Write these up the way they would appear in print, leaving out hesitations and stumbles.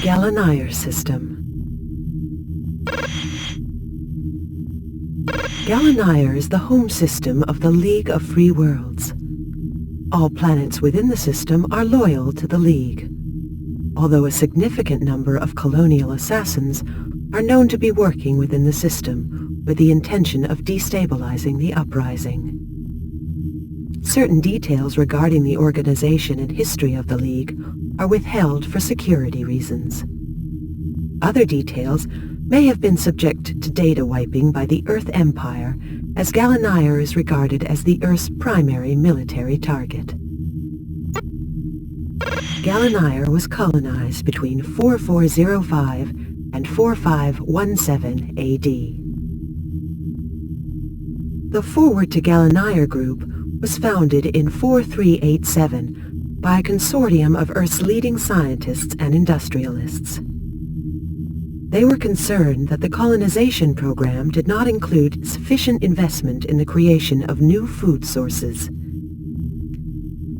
Gallonigher system. Gallonigher is the home system of the League of Free Worlds. All planets within the system are loyal to the League, although a significant number of colonial assassins are known to be working within the system with the intention of destabilizing the uprising. Certain details regarding the organization and history of the League are withheld for security reasons. Other details may have been subject to data wiping by the Earth Empire, as Gallonigher is regarded as the Earth's primary military target. Gallonigher was colonized between 4405 and 4517 AD. The Forward to Gallonigher group was founded in 4387 by a consortium of Earth's leading scientists and industrialists. They were concerned that the colonization program did not include sufficient investment in the creation of new food sources.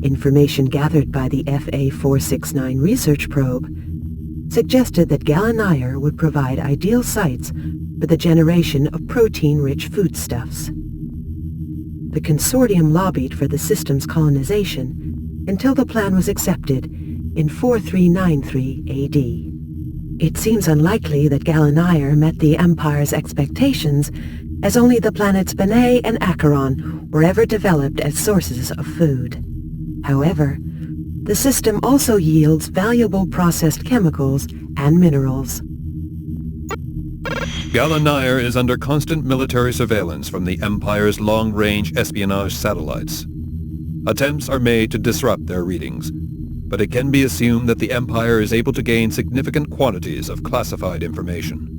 Information gathered by the FA-469 research probe suggested that Gallonigher would provide ideal sites for the generation of protein-rich foodstuffs. The consortium lobbied for the system's colonization until the plan was accepted in 4393 AD. It seems unlikely that Gallonigher met the Empire's expectations, as only the planets Benet and Acheron were ever developed as sources of food. However, the system also yields valuable processed chemicals and minerals. Gallonigher is under constant military surveillance from the Empire's long-range espionage satellites. Attempts are made to disrupt their readings, but it can be assumed that the Empire is able to gain significant quantities of classified information.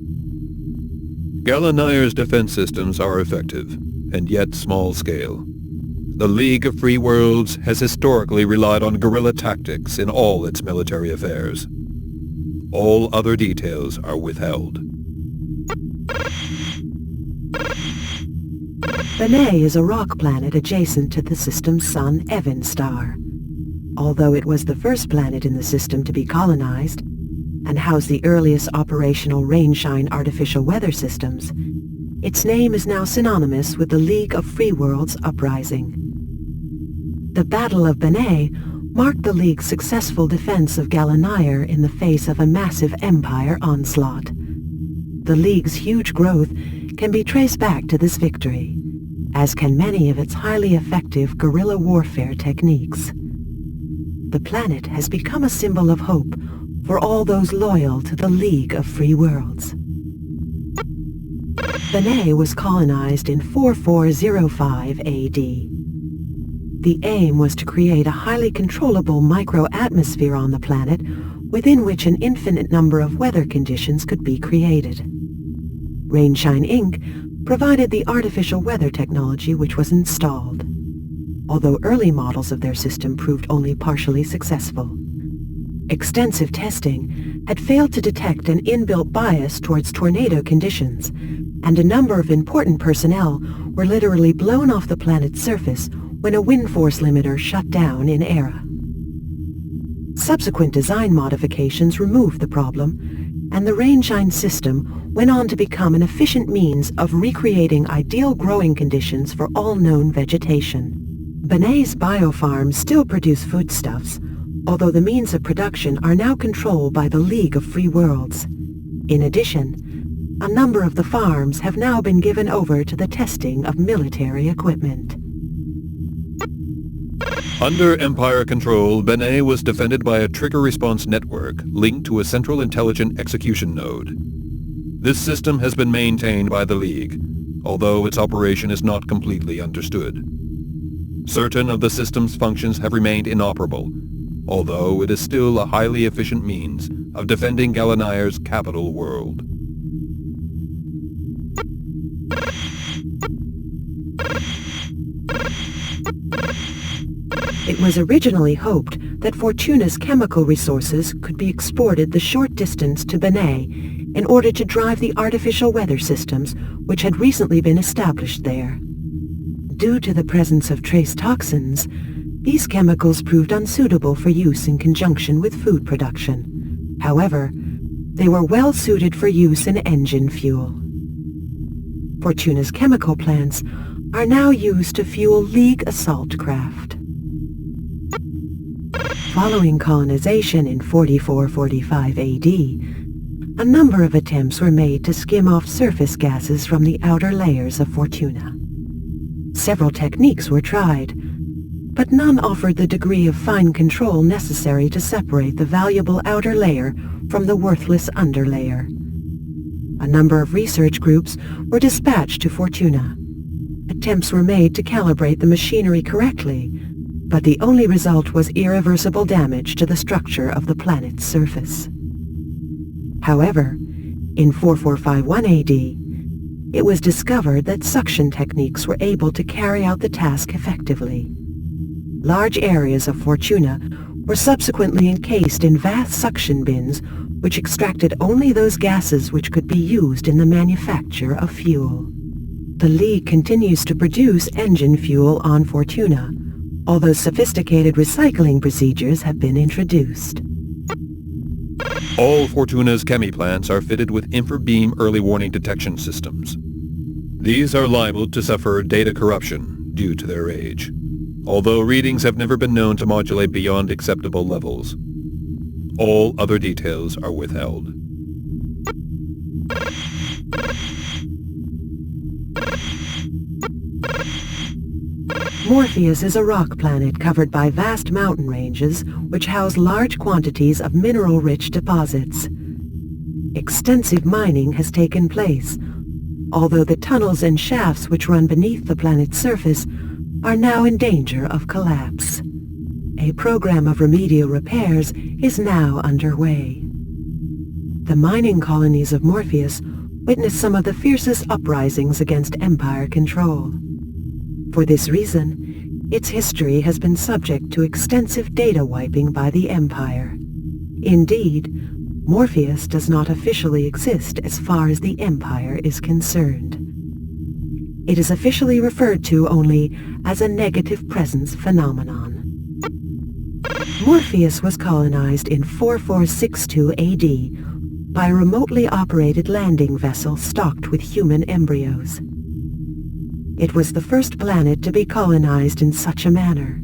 Gallonigher's defense systems are effective, and yet small-scale. The League of Free Worlds has historically relied on guerrilla tactics in all its military affairs. All other details are withheld. Benet is a rock planet adjacent to the system's sun, Evan star. Although it was the first planet in the system to be colonized and housed the earliest operational rain-shine artificial weather systems, its name is now synonymous with the League of Free Worlds uprising. The Battle of Benet marked the League's successful defense of Gallonigher in the face of a massive Empire onslaught. The League's huge growth can be traced back to this victory, as can many of its highly effective guerrilla warfare techniques. The planet has become a symbol of hope for all those loyal to the League of Free Worlds. Benet was colonized in 4405 AD. The aim was to create a highly controllable microatmosphere on the planet within which an infinite number of weather conditions could be created. Rainshine Inc. provided the artificial weather technology which was installed, although early models of their system proved only partially successful. Extensive testing had failed to detect an inbuilt bias towards tornado conditions, and a number of important personnel were literally blown off the planet's surface when a wind force limiter shut down in Era. Subsequent design modifications removed the problem, and the rainshine system went on to become an efficient means of recreating ideal growing conditions for all known vegetation. Benet's biofarms still produce foodstuffs, although the means of production are now controlled by the League of Free Worlds. In addition, a number of the farms have now been given over to the testing of military equipment. Under Empire control, Benet was defended by a trigger response network linked to a central intelligent execution node. This system has been maintained by the League, although its operation is not completely understood. Certain of the system's functions have remained inoperable, although it is still a highly efficient means of defending Gallonigher's capital world. It was originally hoped that Fortuna's chemical resources could be exported the short distance to Benet in order to drive the artificial weather systems which had recently been established there. Due to the presence of trace toxins, these chemicals proved unsuitable for use in conjunction with food production. However, They were well suited for use in engine fuel. Fortuna's chemical plants are now used to fuel League assault craft. Following colonization in 44-45 AD, a number of attempts were made to skim off surface gases from the outer layers of Fortuna. Several techniques were tried, but none offered the degree of fine control necessary to separate the valuable outer layer from the worthless underlayer. A number of research groups were dispatched to Fortuna. Attempts were made to calibrate the machinery correctly, but the only result was irreversible damage to the structure of the planet's surface. However, in 4451 AD, it was discovered that suction techniques were able to carry out the task effectively. Large areas of Fortuna were subsequently encased in vast suction bins which extracted only those gases which could be used in the manufacture of fuel. The League continues to produce engine fuel on Fortuna, although sophisticated recycling procedures have been introduced. All Fortuna's chemiplants are fitted with infrabeam early warning detection systems. These are liable to suffer data corruption due to their age, although readings have never been known to modulate beyond acceptable levels. All other details are withheld. Morpheus is a rock planet covered by vast mountain ranges which house large quantities of mineral-rich deposits. Extensive mining has taken place, although the tunnels and shafts which run beneath the planet's surface are now in danger of collapse. A program of remedial repairs is now underway. The mining colonies of Morpheus witnessed some of the fiercest uprisings against Empire control. For this reason, its history has been subject to extensive data wiping by the Empire. Indeed, Morpheus does not officially exist as far as the Empire is concerned. It is officially referred to only as a negative presence phenomenon. Morpheus was colonized in 4462 AD by a remotely operated landing vessel stocked with human embryos. It was the first planet to be colonized in such a manner.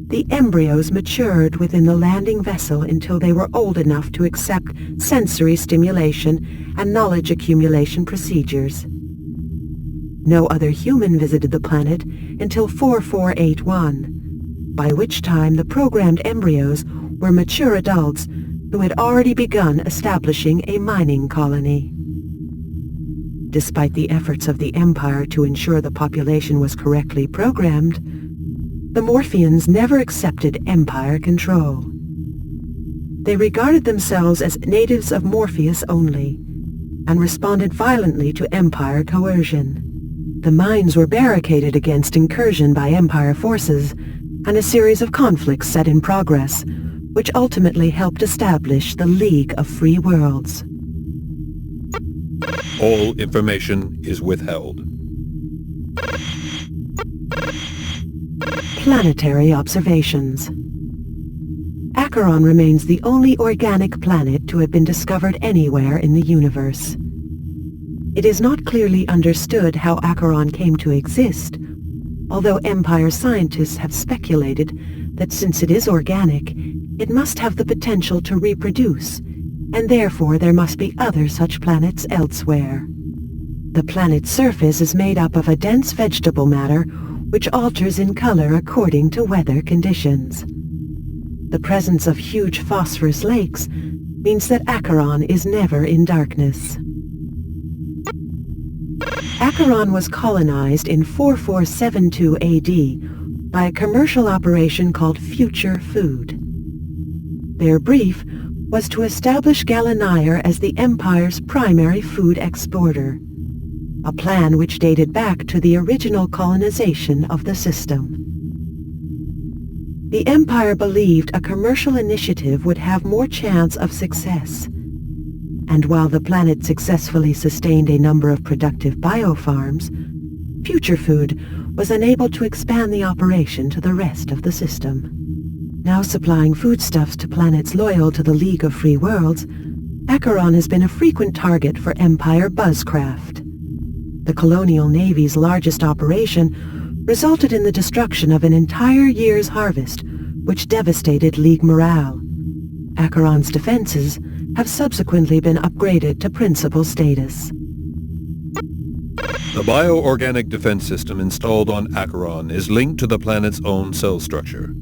The embryos matured within the landing vessel until they were old enough to accept sensory stimulation and knowledge accumulation procedures. No other human visited the planet until 4481, by which time the programmed embryos were mature adults who had already begun establishing a mining colony. Despite the efforts of the Empire to ensure the population was correctly programmed, the Morpheans never accepted Empire control. They regarded themselves as natives of Morpheus only, and responded violently to Empire coercion. The mines were barricaded against incursion by Empire forces, and a series of conflicts set in progress, which ultimately helped establish the League of Free Worlds. All information is withheld. Planetary observations. Acheron remains the only organic planet to have been discovered anywhere in the universe. It is not clearly understood how Acheron came to exist, although Empire scientists have speculated that since it is organic, it must have the potential to reproduce, and therefore there must be other such planets elsewhere. The planet's surface is made up of a dense vegetable matter which alters in color according to weather conditions. The presence of huge phosphorus lakes means that Acheron is never in darkness. Acheron was colonized in 4472 AD by a commercial operation called Future Food. Their brief was to establish Gallonigher as the Empire's primary food exporter, a plan which dated back to the original colonization of the system. The Empire believed a commercial initiative would have more chance of success, and while the planet successfully sustained a number of productive biofarms, Future Food was unable to expand the operation to the rest of the system. Now supplying foodstuffs to planets loyal to the League of Free Worlds, Acheron has been a frequent target for Empire buzzcraft. The colonial navy's largest operation resulted in the destruction of an entire year's harvest, which devastated League morale. Acheron's defenses have subsequently been upgraded to principal status. The bioorganic defense system installed on Acheron is linked to the planet's own cell structure.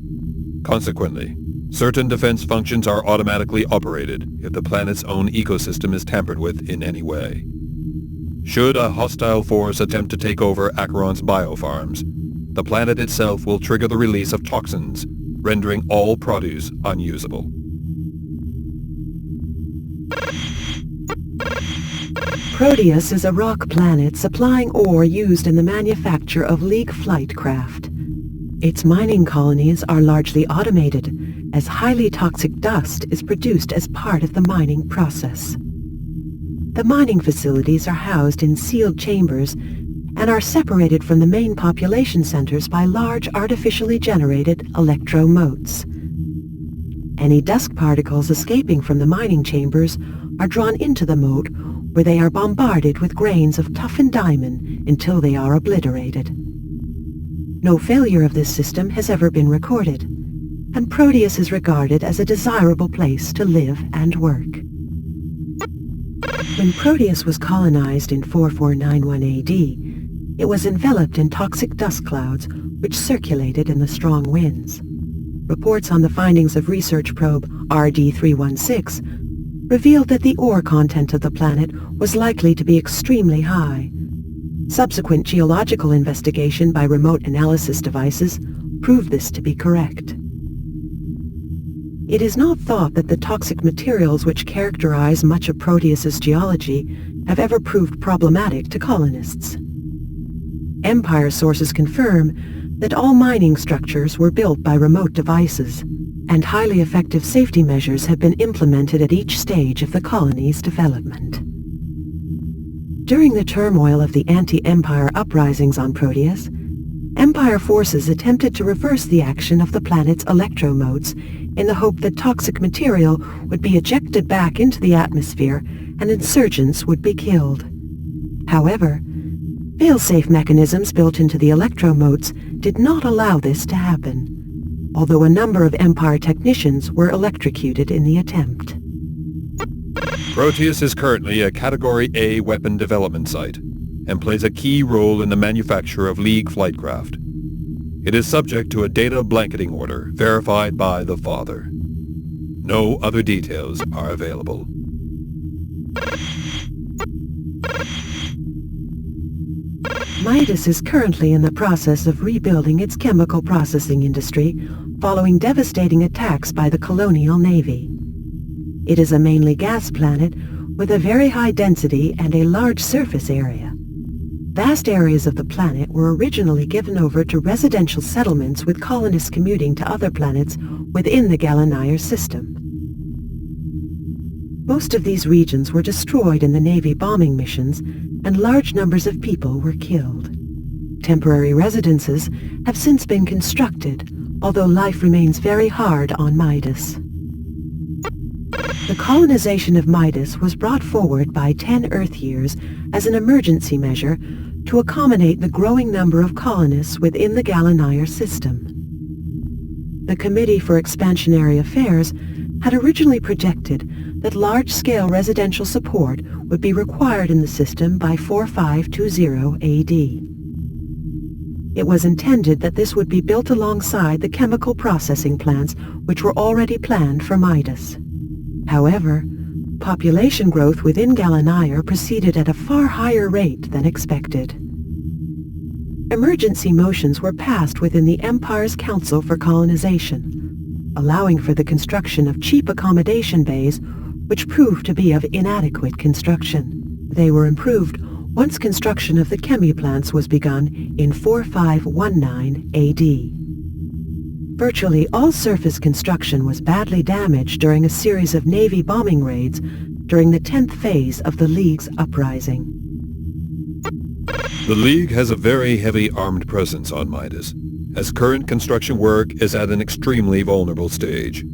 Consequently, certain defense functions are automatically operated if the planet's own ecosystem is tampered with in any way. Should a hostile force attempt to take over Acheron's biofarms, the planet itself will trigger the release of toxins, rendering all produce unusable. Proteus is a rock planet supplying ore used in the manufacture of League flight craft. Its mining colonies are largely automated, as highly toxic dust is produced as part of the mining process. The mining facilities are housed in sealed chambers and are separated from the main population centers by large artificially generated electromotes. Any dust particles escaping from the mining chambers are drawn into the moat, where they are bombarded with grains of toughened diamond until they are obliterated. No failure of this system has ever been recorded, and Proteus is regarded as a desirable place to live and work. When Proteus was colonized in 4491 AD, it was enveloped in toxic dust clouds which circulated in the strong winds. Reports on the findings of research probe RD-316 revealed that the ore content of the planet was likely to be extremely high. Subsequent geological investigation by remote analysis devices proved this to be correct. It is not thought that the toxic materials which characterize much of Proteus's geology have ever proved problematic to colonists. Empire sources confirm that all mining structures were built by remote devices, and highly effective safety measures have been implemented at each stage of the colony's development. During the turmoil of the anti-Empire uprisings on Proteus, Empire forces attempted to reverse the action of the planet's electromotes in the hope that toxic material would be ejected back into the atmosphere and insurgents would be killed. However, fail-safe mechanisms built into the electromotes did not allow this to happen, although a number of Empire technicians were electrocuted in the attempt. Proteus is currently a Category A weapon development site and plays a key role in the manufacture of League flightcraft. It is subject to a data blanketing order verified by the Father. No other details are available. Midas is currently in the process of rebuilding its chemical processing industry following devastating attacks by the colonial navy. It is a mainly gas planet with a very high density and a large surface area. Vast areas of the planet were originally given over to residential settlements, with colonists commuting to other planets within the Gallonigher system. Most of these regions were destroyed in the Navy bombing missions, and large numbers of people were killed. Temporary residences have since been constructed, although life remains very hard on Midas. The colonization of Midas was brought forward by 10 Earth years as an emergency measure to accommodate the growing number of colonists within the Gallonigher system. The Committee for Expansionary Affairs had originally projected that large-scale residential support would be required in the system by 4520 AD. It was intended that this would be built alongside the chemical processing plants which were already planned for Midas. However, population growth within Gallonigher proceeded at a far higher rate than expected. Emergency motions were passed within the Empire's Council for Colonization, allowing for the construction of cheap accommodation bays which proved to be of inadequate construction. They were improved once construction of the chemiplants was begun in 4519 AD. Virtually all surface construction was badly damaged during a series of Navy bombing raids during the 10th phase of the League's uprising. The League has a very heavy armed presence on Midas, as current construction work is at an extremely vulnerable stage.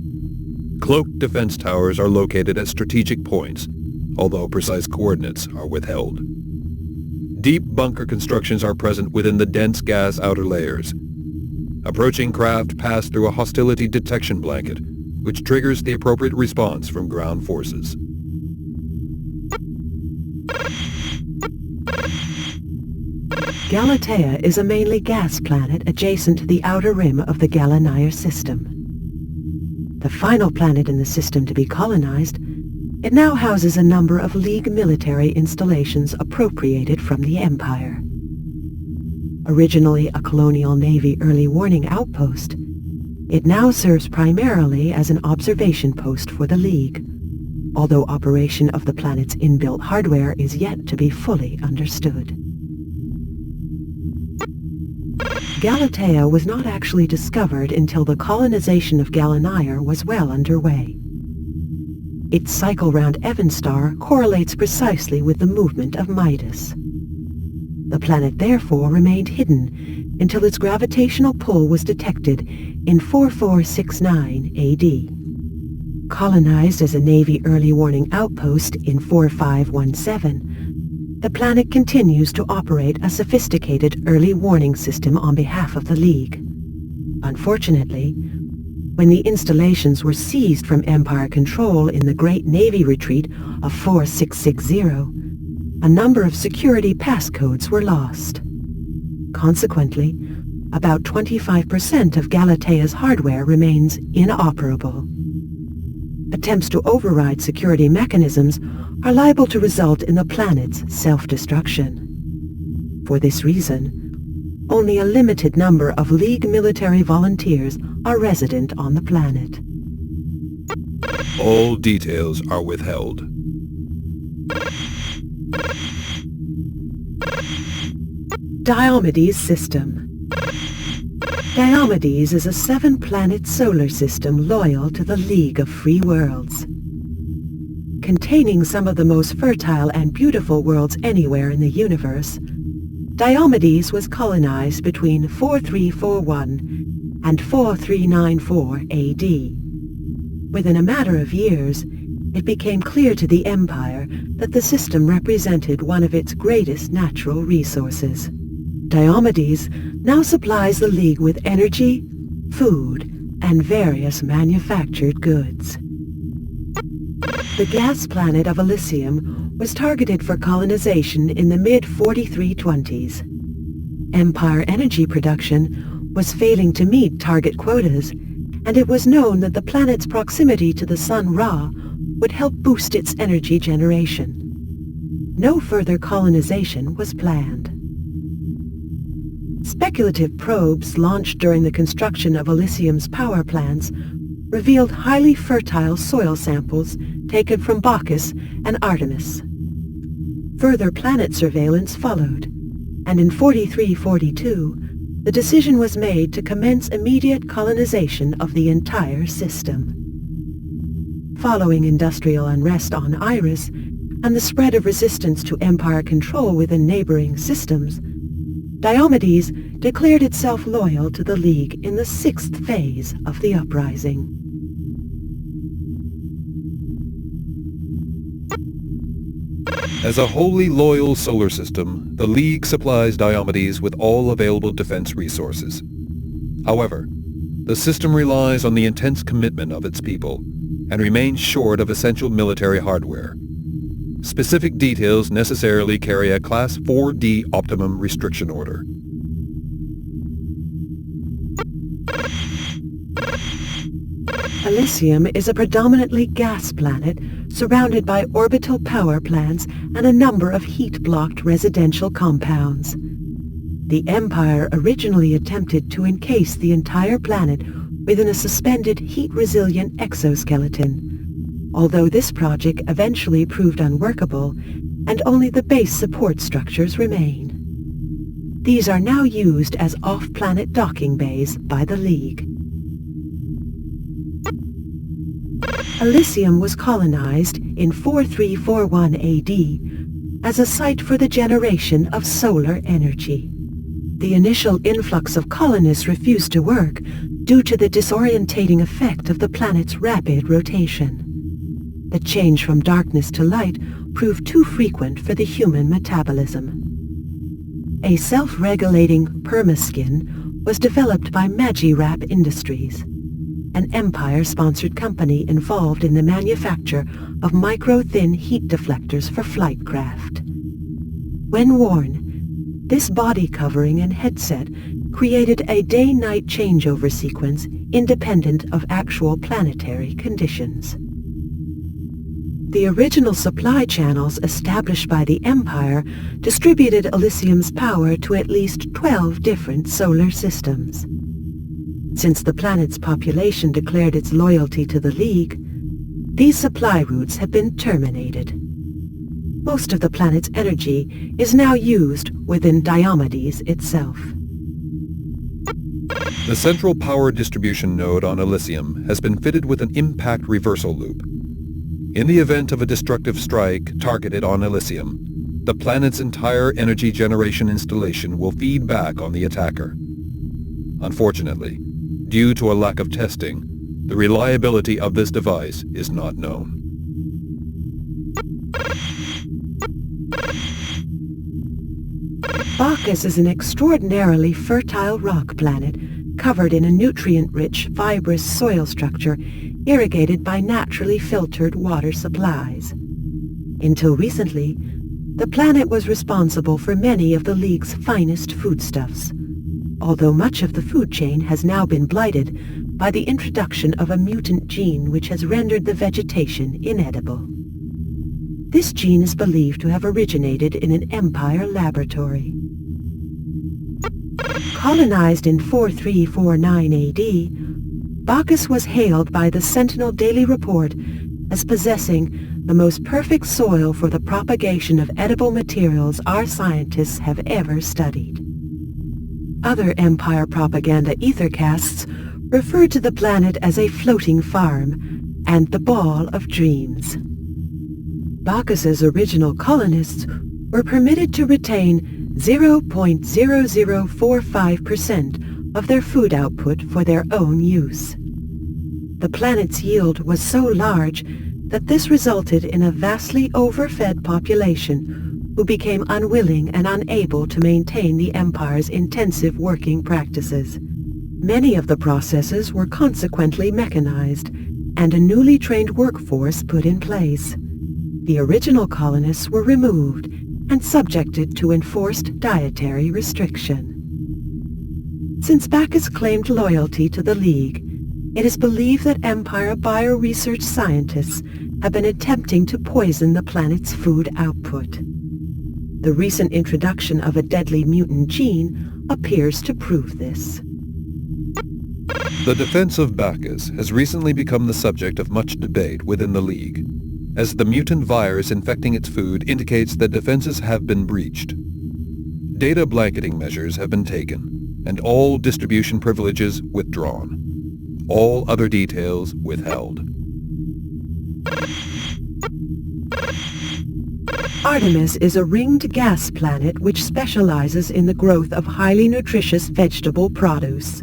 Cloaked defense towers are located at strategic points, although precise coordinates are withheld. Deep bunker constructions are present within the dense gas outer layers. Approaching craft pass through a hostility detection blanket, which triggers the appropriate response from ground forces. Galatea is a mainly gas planet adjacent to the outer rim of the Gallonigher system. The final planet in the system to be colonized, it now houses a number of League military installations appropriated from the Empire. Originally a colonial navy early warning outpost, it now serves primarily as an observation post for the League, although operation of the planet's inbuilt hardware is yet to be fully understood. Galatea was not actually discovered until the colonization of Gallonigher was well underway. Its cycle round Evanstar correlates precisely with the movement of Midas. The planet therefore remained hidden until its gravitational pull was detected in 4469 AD. Colonized as a Navy early warning outpost in 4517, the planet continues to operate a sophisticated early warning system on behalf of the League. Unfortunately, when the installations were seized from Empire control in the Great Navy Retreat of 4660, a number of security passcodes were lost. Consequently, about 25% of Galatea's hardware remains inoperable. Attempts to override security mechanisms are liable to result in the planet's self-destruction. For this reason, only a limited number of League military volunteers are resident on the planet. All details are withheld. Diomedes system. Diomedes is a 7-planet solar system loyal to the League of Free Worlds. Containing some of the most fertile and beautiful worlds anywhere in the universe, Diomedes was colonized between 4341 and 4394 AD. Within a matter of years, it became clear to the Empire that the system represented one of its greatest natural resources. Diomedes now supplies the League with energy, food, and various manufactured goods. The gas planet of Elysium was targeted for colonization in the mid-4320s. Empire energy production was failing to meet target quotas, and it was known that the planet's proximity to the sun Ra would help boost its energy generation. No further colonization was planned. Speculative probes launched during the construction of Elysium's power plants revealed highly fertile soil samples taken from Bacchus and Artemis. Further planet surveillance followed, and in 4342, the decision was made to commence immediate colonization of the entire system. Following industrial unrest on Iris and the spread of resistance to Empire control within neighboring systems, Diomedes declared itself loyal to the League in the 6th phase of the uprising. As a wholly loyal solar system, the League supplies Diomedes with all available defense resources. However, the system relies on the intense commitment of its people and remains short of essential military hardware. Specific details necessarily carry a Class 4D Optimum Restriction Order. Elysium is a predominantly gas planet surrounded by orbital power plants and a number of heat-blocked residential compounds. The Empire originally attempted to encase the entire planet within a suspended heat-resilient exoskeleton, although this project eventually proved unworkable and only the base support structures remain. These are now used as off-planet docking bays by the League. Elysium was colonized in 4341 AD as a site for the generation of solar energy. The initial influx of colonists refused to work due to the disorientating effect of the planet's rapid rotation. The change from darkness to light proved too frequent for the human metabolism. A self-regulating permaskin was developed by Magirap Industries, an Empire-sponsored company involved in the manufacture of micro-thin heat deflectors for flight craft. When worn, this body covering and headset created a day-night changeover sequence independent of actual planetary conditions. The original supply channels established by the Empire distributed Elysium's power to at least 12 different solar systems. Since the planet's population declared its loyalty to the League, these supply routes have been terminated. Most of the planet's energy is now used within Diomedes itself. The central power distribution node on Elysium has been fitted with an impact reversal loop. In the event of a destructive strike targeted on Elysium, the planet's entire energy generation installation will feed back on the attacker. Unfortunately, due to a lack of testing, the reliability of this device is not known. Bacchus is an extraordinarily fertile rock planet covered in a nutrient-rich, fibrous soil structure irrigated by naturally filtered water supplies. Until recently, the planet was responsible for many of the League's finest foodstuffs, although much of the food chain has now been blighted by the introduction of a mutant gene which has rendered the vegetation inedible. This gene is believed to have originated in an Empire laboratory. Colonized in 4349 AD, Bacchus was hailed by the Sentinel Daily Report as possessing the most perfect soil for the propagation of edible materials our scientists have ever studied. Other Empire propaganda ethercasts referred to the planet as a floating farm and the Ball of Dreams. Bacchus's original colonists were permitted to retain 0.0045% of their food output for their own use. The planet's yield was so large that this resulted in a vastly overfed population who became unwilling and unable to maintain the Empire's intensive working practices. Many of the processes were consequently mechanized, and a newly trained workforce put in place. The original colonists were removed and subjected to enforced dietary restriction. Since Bacchus claimed loyalty to the League, it is believed that Empire bioresearch scientists have been attempting to poison the planet's food output. The recent introduction of a deadly mutant gene appears to prove this. The defense of Bacchus has recently become the subject of much debate within the League, as the mutant virus infecting its food indicates that defenses have been breached. Data blanketing measures have been taken, and all distribution privileges withdrawn. All other details withheld. Artemis is a ringed gas planet which specializes in the growth of highly nutritious vegetable produce.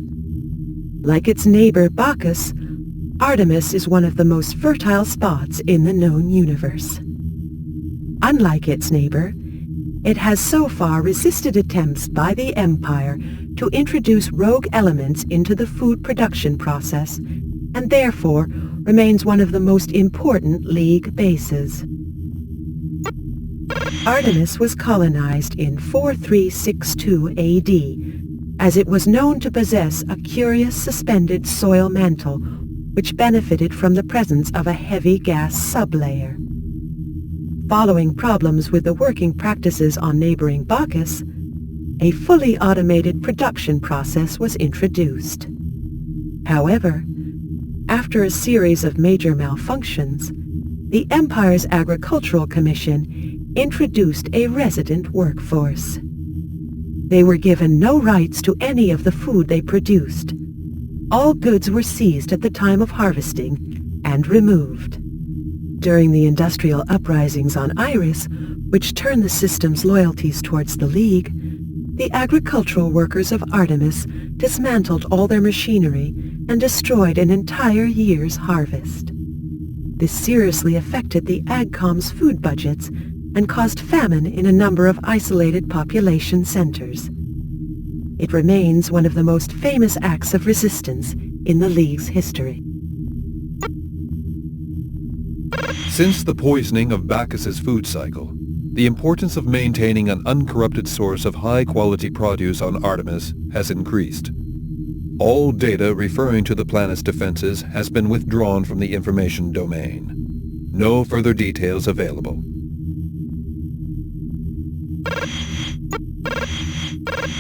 Like its neighbor Bacchus, Artemis is one of the most fertile spots in the known universe. Unlike its neighbor, it has so far resisted attempts by the Empire to introduce rogue elements into the food production process, and therefore remains one of the most important League bases. Artemis was colonized in 4362 AD, as it was known to possess a curious suspended soil mantle which benefited from the presence of a heavy gas sublayer. Following problems with the working practices on neighboring Bacchus, a fully automated production process was introduced. However, after a series of major malfunctions, the Empire's Agricultural Commission introduced a resident workforce. They were given no rights to any of the food they produced. All goods were seized at the time of harvesting and removed. During the industrial uprisings on Iris, which turned the system's loyalties towards the League, the agricultural workers of Artemis dismantled all their machinery and destroyed an entire year's harvest. This seriously affected the AgCom's food budgets and caused famine in a number of isolated population centers. It remains one of the most famous acts of resistance in the League's history. Since the poisoning of Bacchus's food cycle, the importance of maintaining an uncorrupted source of high-quality produce on Artemis has increased. All data referring to the planet's defenses has been withdrawn from the information domain. No further details available.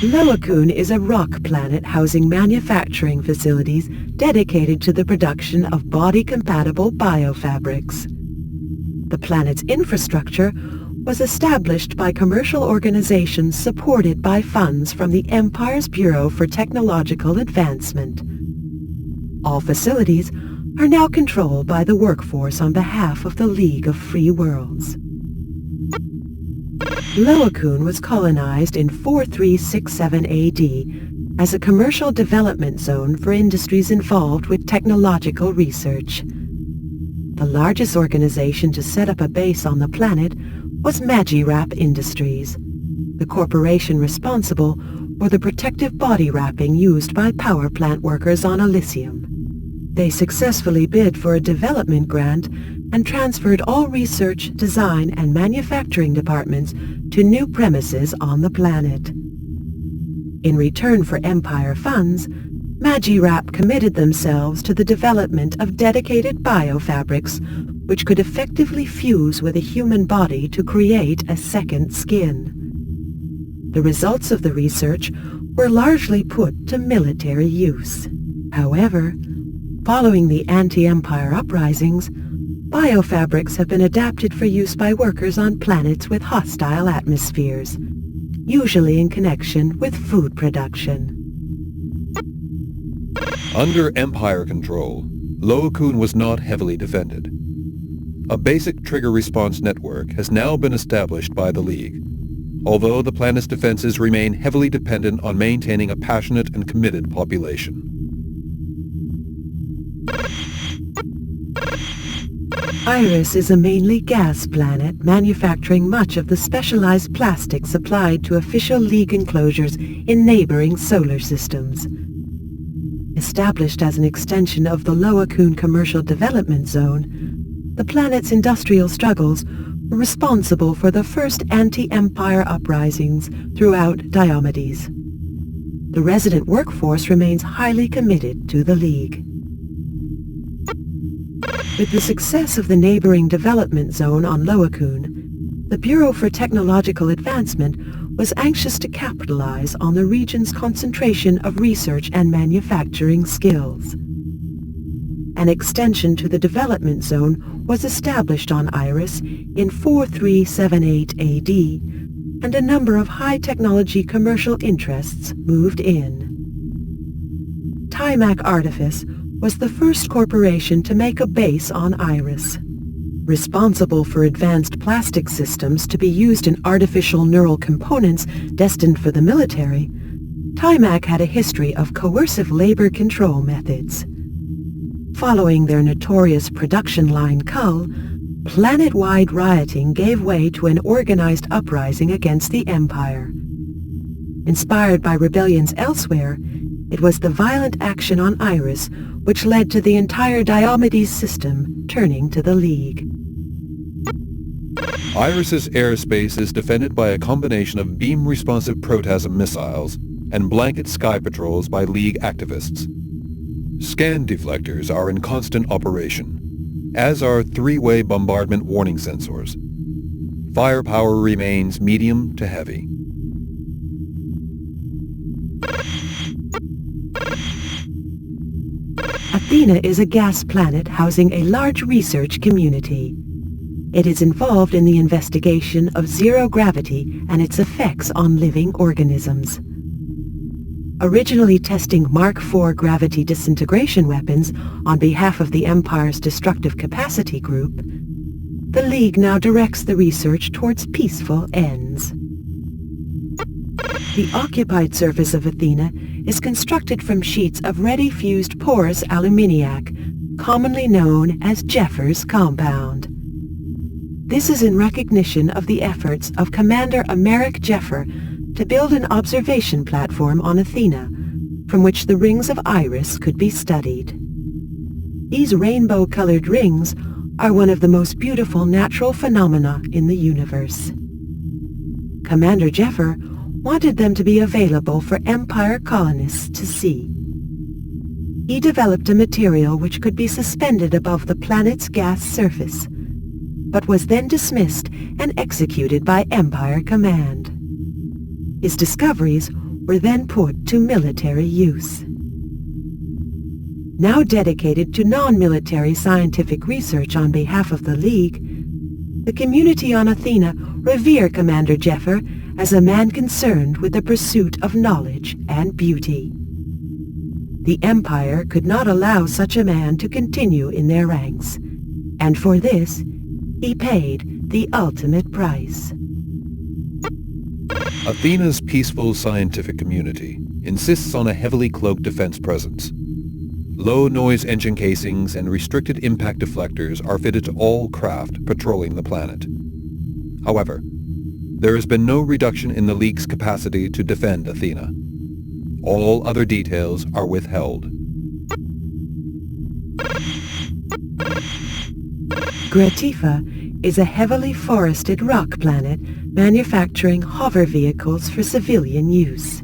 Loakun is a rock planet housing manufacturing facilities dedicated to the production of body-compatible biofabrics. The planet's infrastructure was established by commercial organizations supported by funds from the Empire's Bureau for Technological Advancement. All facilities are now controlled by the workforce on behalf of the League of Free Worlds. Loakun was colonized in 4367 AD as a commercial development zone for industries involved with technological research. The largest organization to set up a base on the planet was Magirap Industries, the corporation responsible for the protective body wrapping used by power plant workers on Elysium. They successfully bid for a development grant and transferred all research, design, and manufacturing departments to new premises on the planet. In return for Empire funds, Magirap committed themselves to the development of dedicated biofabrics which could effectively fuse with a human body to create a second skin. The results of the research were largely put to military use. However, following the anti-Empire uprisings, biofabrics have been adapted for use by workers on planets with hostile atmospheres, usually in connection with food production. Under Empire control, Loakun was not heavily defended. A basic trigger response network has now been established by the League, although the planet's defenses remain heavily dependent on maintaining a passionate and committed population. Iris is a mainly gas planet manufacturing much of the specialized plastic supplied to official League enclosures in neighboring solar systems. Established as an extension of the Loakun Commercial Development Zone, the planet's industrial struggles were responsible for the first anti-Empire uprisings throughout Diomedes. The resident workforce remains highly committed to the League. With the success of the neighboring development zone on Loakun, the Bureau for Technological Advancement was anxious to capitalize on the region's concentration of research and manufacturing skills. An extension to the development zone was established on Iris in 4378 AD, and a number of high-technology commercial interests moved in. Timac Artifice was the first corporation to make a base on Iris. Responsible for advanced plastic systems to be used in artificial neural components destined for the military, Timac had a history of coercive labor control methods. Following their notorious production line cull, planet-wide rioting gave way to an organized uprising against the Empire. Inspired by rebellions elsewhere, it was the violent action on Iris which led to the entire Diomedes system turning to the League. Iris's airspace is defended by a combination of beam-responsive protasm missiles and blanket sky patrols by League activists. Scan deflectors are in constant operation, as are three-way bombardment warning sensors. Firepower remains medium to heavy. Athena is a gas planet housing a large research community. It is involved in the investigation of zero gravity and its effects on living organisms. Originally testing Mark IV gravity disintegration weapons on behalf of the Empire's Destructive Capacity Group, the League now directs the research towards peaceful ends. The occupied surface of Athena is constructed from sheets of ready fused porous aluminiac, commonly known as Jeffers compound. This is in recognition of the efforts of Commander Emeric Jeffer to build an observation platform on Athena, from which the rings of Iris could be studied. These rainbow-colored rings are one of the most beautiful natural phenomena in the universe. Commander Jeffer wanted them to be available for Empire colonists to see. He developed a material which could be suspended above the planet's gas surface, but was then dismissed and executed by Empire Command. His discoveries were then put to military use. Now dedicated to non-military scientific research on behalf of the League, the community on Athena revere Commander Jeffer as a man concerned with the pursuit of knowledge and beauty. The Empire could not allow such a man to continue in their ranks, and for this, he paid the ultimate price. Athena's peaceful scientific community insists on a heavily cloaked defense presence. Low-noise engine casings and restricted impact deflectors are fitted to all craft patrolling the planet. However, there has been no reduction in the League's capacity to defend Athena. All other details are withheld. Gratifa is a heavily forested rock planet manufacturing hover vehicles for civilian use.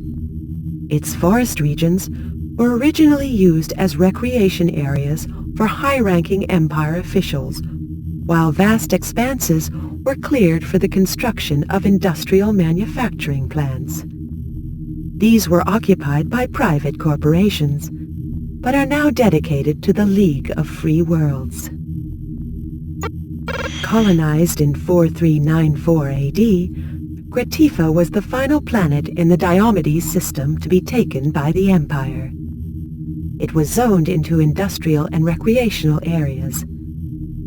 Its forest regions were originally used as recreation areas for high-ranking Empire officials, while vast expanses were cleared for the construction of industrial manufacturing plants. These were occupied by private corporations, but are now dedicated to the League of Free Worlds. Colonized in 4394 AD, Gratifa was the final planet in the Diomedes system to be taken by the Empire. It was zoned into industrial and recreational areas.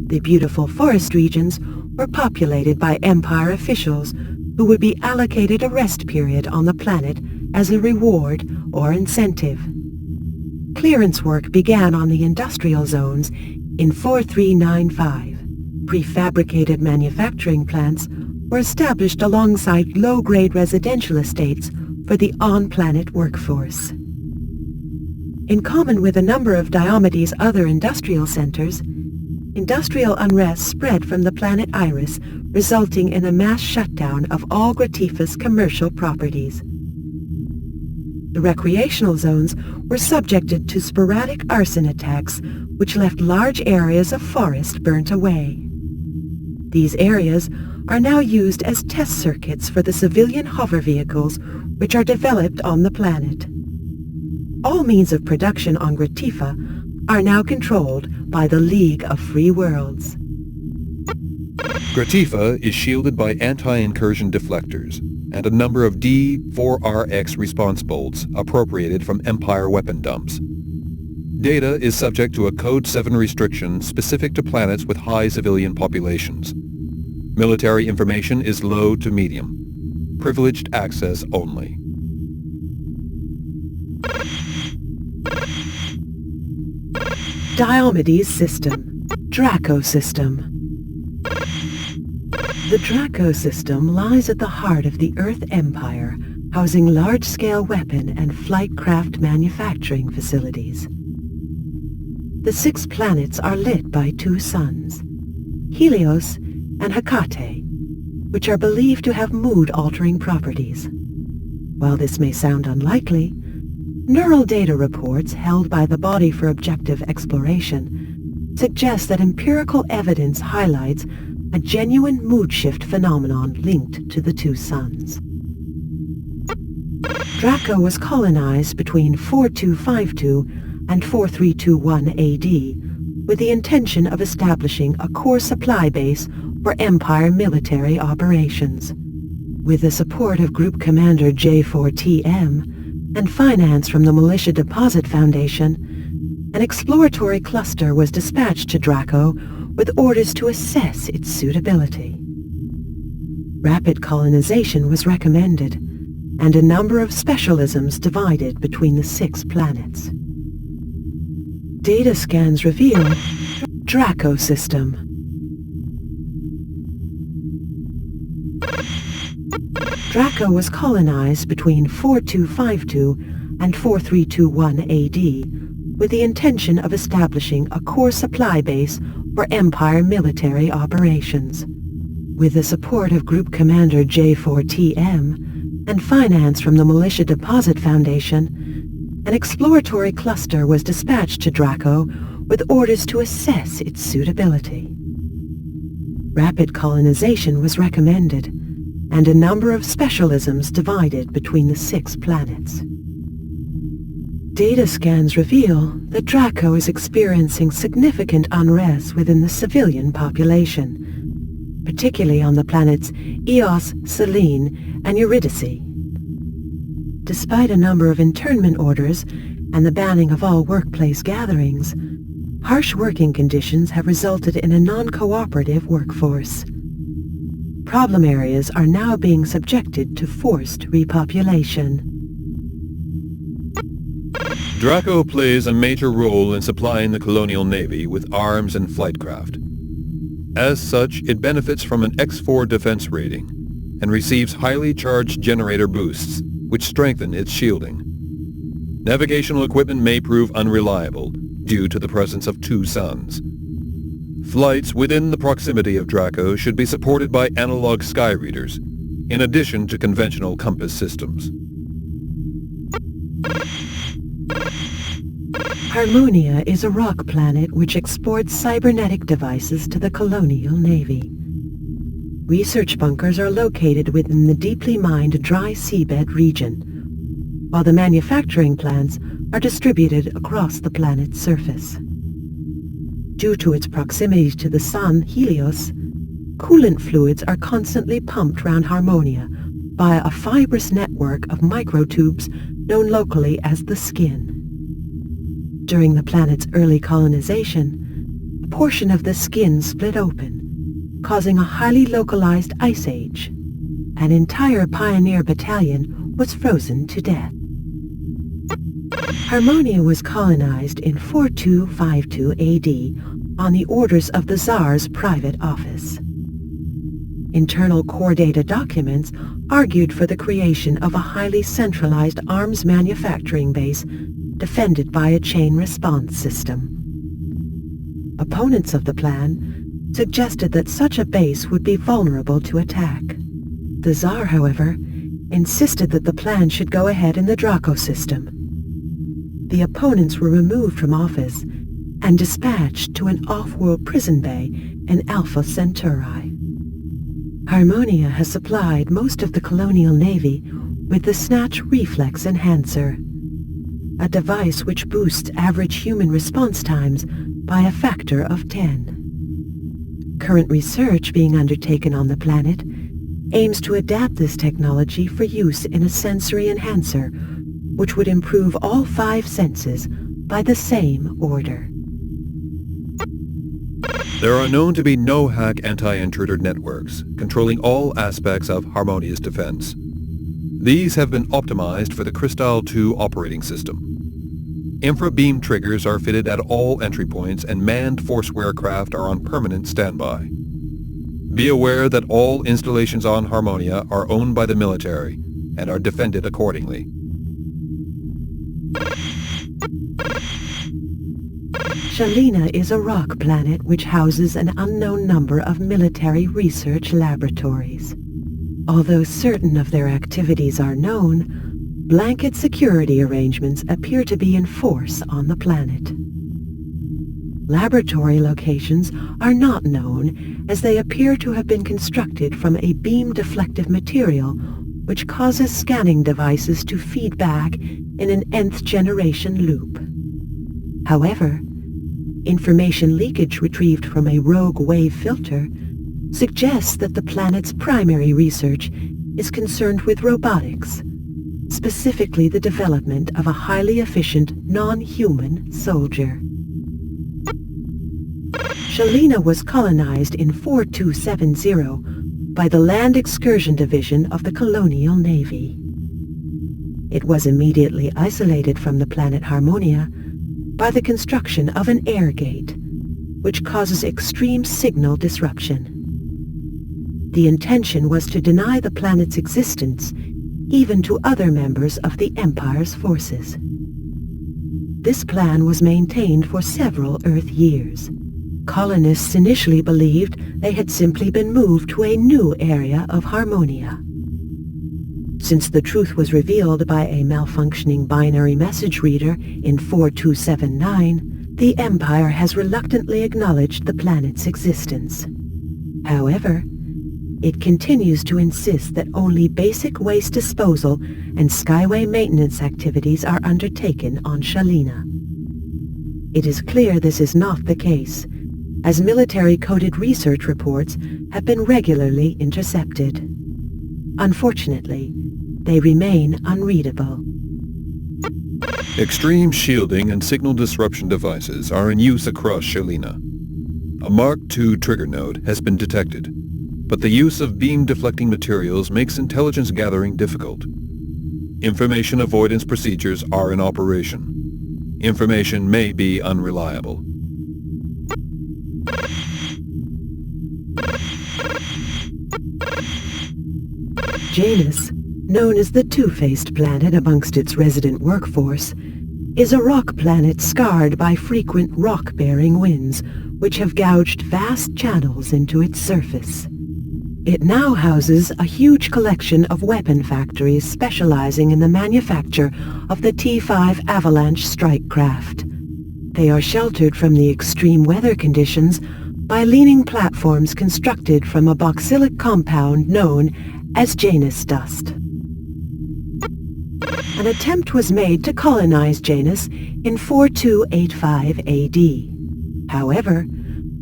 The beautiful forest regions were populated by Empire officials who would be allocated a rest period on the planet as a reward or incentive. Clearance work began on the industrial zones in 4395. Prefabricated manufacturing plants were established alongside low-grade residential estates for the on-planet workforce. In common with a number of Diomedes' other industrial centers, industrial unrest spread from the planet Iris, resulting in a mass shutdown of all Gratifa's commercial properties. The recreational zones were subjected to sporadic arson attacks, which left large areas of forest burnt away. These areas are now used as test circuits for the civilian hover vehicles which are developed on the planet. All means of production on Gratifa are now controlled by the League of Free Worlds. Gratifa is shielded by anti-incursion deflectors and a number of D-4RX response bolts appropriated from Empire weapon dumps. Data is subject to a Code 7 restriction specific to planets with high civilian populations. Military information is low to medium. Privileged access only. Diomedes system, Draco system. The Draco system lies at the heart of the Earth Empire, housing large-scale weapon and flight craft manufacturing facilities. The 6 planets are lit by 2 suns, Helios and Hecate, which are believed to have mood-altering properties. While this may sound unlikely, neural data reports held by the Body for Objective Exploration suggest that empirical evidence highlights a genuine mood shift phenomenon linked to the 2 suns. Draco was colonized between 4252 and 4321 AD with the intention of establishing a core supply base for Empire military operations. With the support of Group Commander J4TM and finance from the Militia Deposit Foundation, an exploratory cluster was dispatched to Draco with orders to assess its suitability. Rapid colonization was recommended, and a number of specialisms divided between the 6 planets. Data scans reveal Draco system. Draco was colonized between 4252 and 4321 AD with the intention of establishing a core supply base for Empire military operations. With the support of Group Commander J4TM and finance from the Militia Deposit Foundation, an exploratory cluster was dispatched to Draco with orders to assess its suitability. Rapid colonization was recommended, and a number of specialisms divided between the 6 planets. Data scans reveal that Draco is experiencing significant unrest within the civilian population, particularly on the planets Eos, Selene, and Eurydice. Despite a number of internment orders and the banning of all workplace gatherings, harsh working conditions have resulted in a non-cooperative workforce. Problem areas are now being subjected to forced repopulation. Draco plays a major role in supplying the colonial navy with arms and flight craft. As such, it benefits from an X4 defense rating and receives highly charged generator boosts, which strengthen its shielding. Navigational equipment may prove unreliable due to the presence of 2 suns. Flights within the proximity of Draco should be supported by analog sky readers, in addition to conventional compass systems. Harmonia is a rock planet which exports cybernetic devices to the colonial navy. Research bunkers are located within the deeply mined dry seabed region, while the manufacturing plants are distributed across the planet's surface. Due to its proximity to the sun, Helios, coolant fluids are constantly pumped around Harmonia via a fibrous network of microtubes known locally as the skin. During the planet's early colonization, a portion of the skin split open, causing a highly localized ice age. An entire pioneer battalion was frozen to death. Harmonia was colonized in 4252 AD on the orders of the Tsar's private office. Internal core data documents argued for the creation of a highly centralized arms manufacturing base defended by a chain response system. Opponents of the plan suggested that such a base would be vulnerable to attack. The Tsar, however, insisted that the plan should go ahead in the Draco system. The opponents were removed from office and dispatched to an off-world prison bay in Alpha Centauri. Harmonia has supplied most of the colonial navy with the Snatch Reflex Enhancer, a device which boosts average human response times by a factor of 10. Current research being undertaken on the planet aims to adapt this technology for use in a sensory enhancer which would improve all 5 senses by the same order. There are known to be no-hack anti-intruder networks controlling all aspects of Harmonia's defense. These have been optimized for the Crystal 2 operating system. Infrabeam triggers are fitted at all entry points and manned forceware craft are on permanent standby. Be aware that all installations on Harmonia are owned by the military and are defended accordingly. Shalina is a rock planet which houses an unknown number of military research laboratories. Although certain of their activities are known, blanket security arrangements appear to be in force on the planet. Laboratory locations are not known as they appear to have been constructed from a beam-deflective material which causes scanning devices to feed back in an nth-generation loop. However, information leakage retrieved from a rogue wave filter suggests that the planet's primary research is concerned with robotics, specifically the development of a highly efficient non-human soldier. Shalina was colonized in 4270 by the Land Excursion Division of the Colonial Navy. It was immediately isolated from the planet Harmonia by the construction of an air gate, which causes extreme signal disruption. The intention was to deny the planet's existence even to other members of the Empire's forces. This plan was maintained for several Earth years. Colonists initially believed they had simply been moved to a new area of Harmonia. Since the truth was revealed by a malfunctioning binary message reader in 4279, the Empire has reluctantly acknowledged the planet's existence. However, it continues to insist that only basic waste disposal and skyway maintenance activities are undertaken on Shalina. It is clear this is not the case, as military-coded research reports have been regularly intercepted. Unfortunately, they remain unreadable. Extreme shielding and signal disruption devices are in use across Shalina. A Mark II trigger node has been detected, but the use of beam-deflecting materials makes intelligence gathering difficult. Information avoidance procedures are in operation. Information may be unreliable. Janus, known as the two-faced planet amongst its resident workforce, is a rock planet scarred by frequent rock-bearing winds, which have gouged vast channels into its surface. It now houses a huge collection of weapon factories specializing in the manufacture of the T-5 Avalanche strike craft. They are sheltered from the extreme weather conditions by leaning platforms constructed from a bauxilic compound known as Janus dust. An attempt was made to colonize Janus in 4285 AD. However,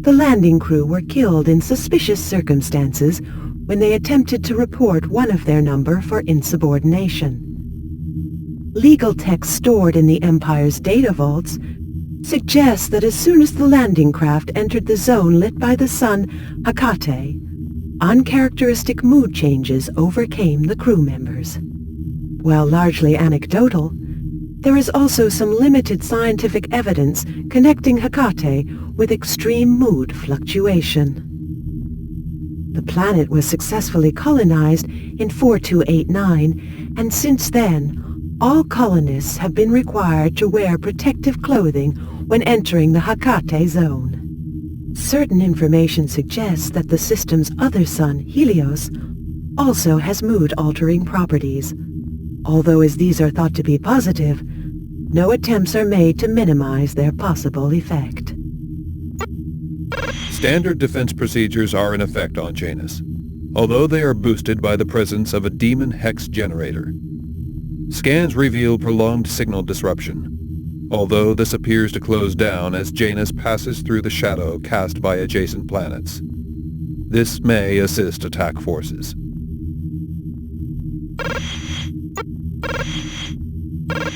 the landing crew were killed in suspicious circumstances when they attempted to report one of their number for insubordination. Legal text stored in the Empire's data vaults suggests that as soon as the landing craft entered the zone lit by the sun Hecate, uncharacteristic mood changes overcame the crew members. While largely anecdotal, there is also some limited scientific evidence connecting Hecate with extreme mood fluctuation. The planet was successfully colonized in 4289, and since then, all colonists have been required to wear protective clothing when entering the Hecate zone. Certain information suggests that the system's other sun, Helios, also has mood-altering properties. Although as these are thought to be positive, no attempts are made to minimize their possible effect. Standard defense procedures are in effect on Janus, although they are boosted by the presence of a demon hex generator. Scans reveal prolonged signal disruption, although this appears to close down as Janus passes through the shadow cast by adjacent planets. This may assist attack forces.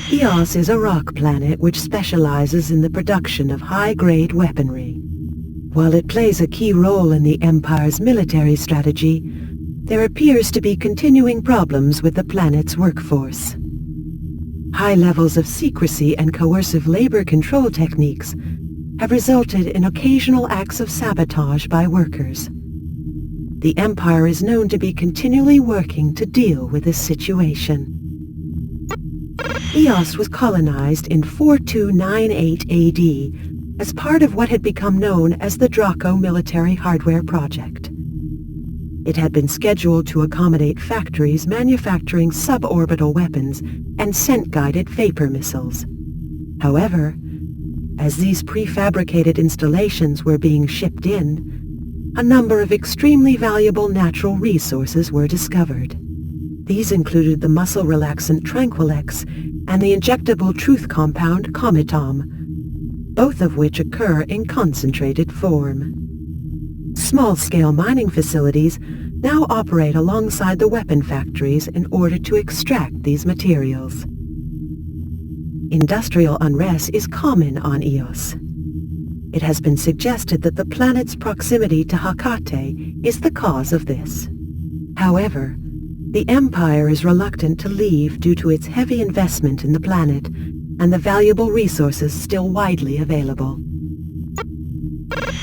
Eos is a rock planet which specializes in the production of high-grade weaponry. While it plays a key role in the Empire's military strategy, there appears to be continuing problems with the planet's workforce. High levels of secrecy and coercive labor control techniques have resulted in occasional acts of sabotage by workers. The Empire is known to be continually working to deal with this situation. Eos was colonized in 4298 AD as part of what had become known as the Draco military hardware project. It had been scheduled to accommodate factories manufacturing suborbital weapons and scent-guided vapor missiles. However, as these prefabricated installations were being shipped in, a number of extremely valuable natural resources were discovered. These included the muscle relaxant Tranquilex and the injectable truth compound Comitom, both of which occur in concentrated form. Small-scale mining facilities now operate alongside the weapon factories in order to extract these materials. Industrial unrest is common on Eos. It has been suggested that the planet's proximity to Hecate is the cause of this. However, The Empire is reluctant to leave due to its heavy investment in the planet and the valuable resources still widely available.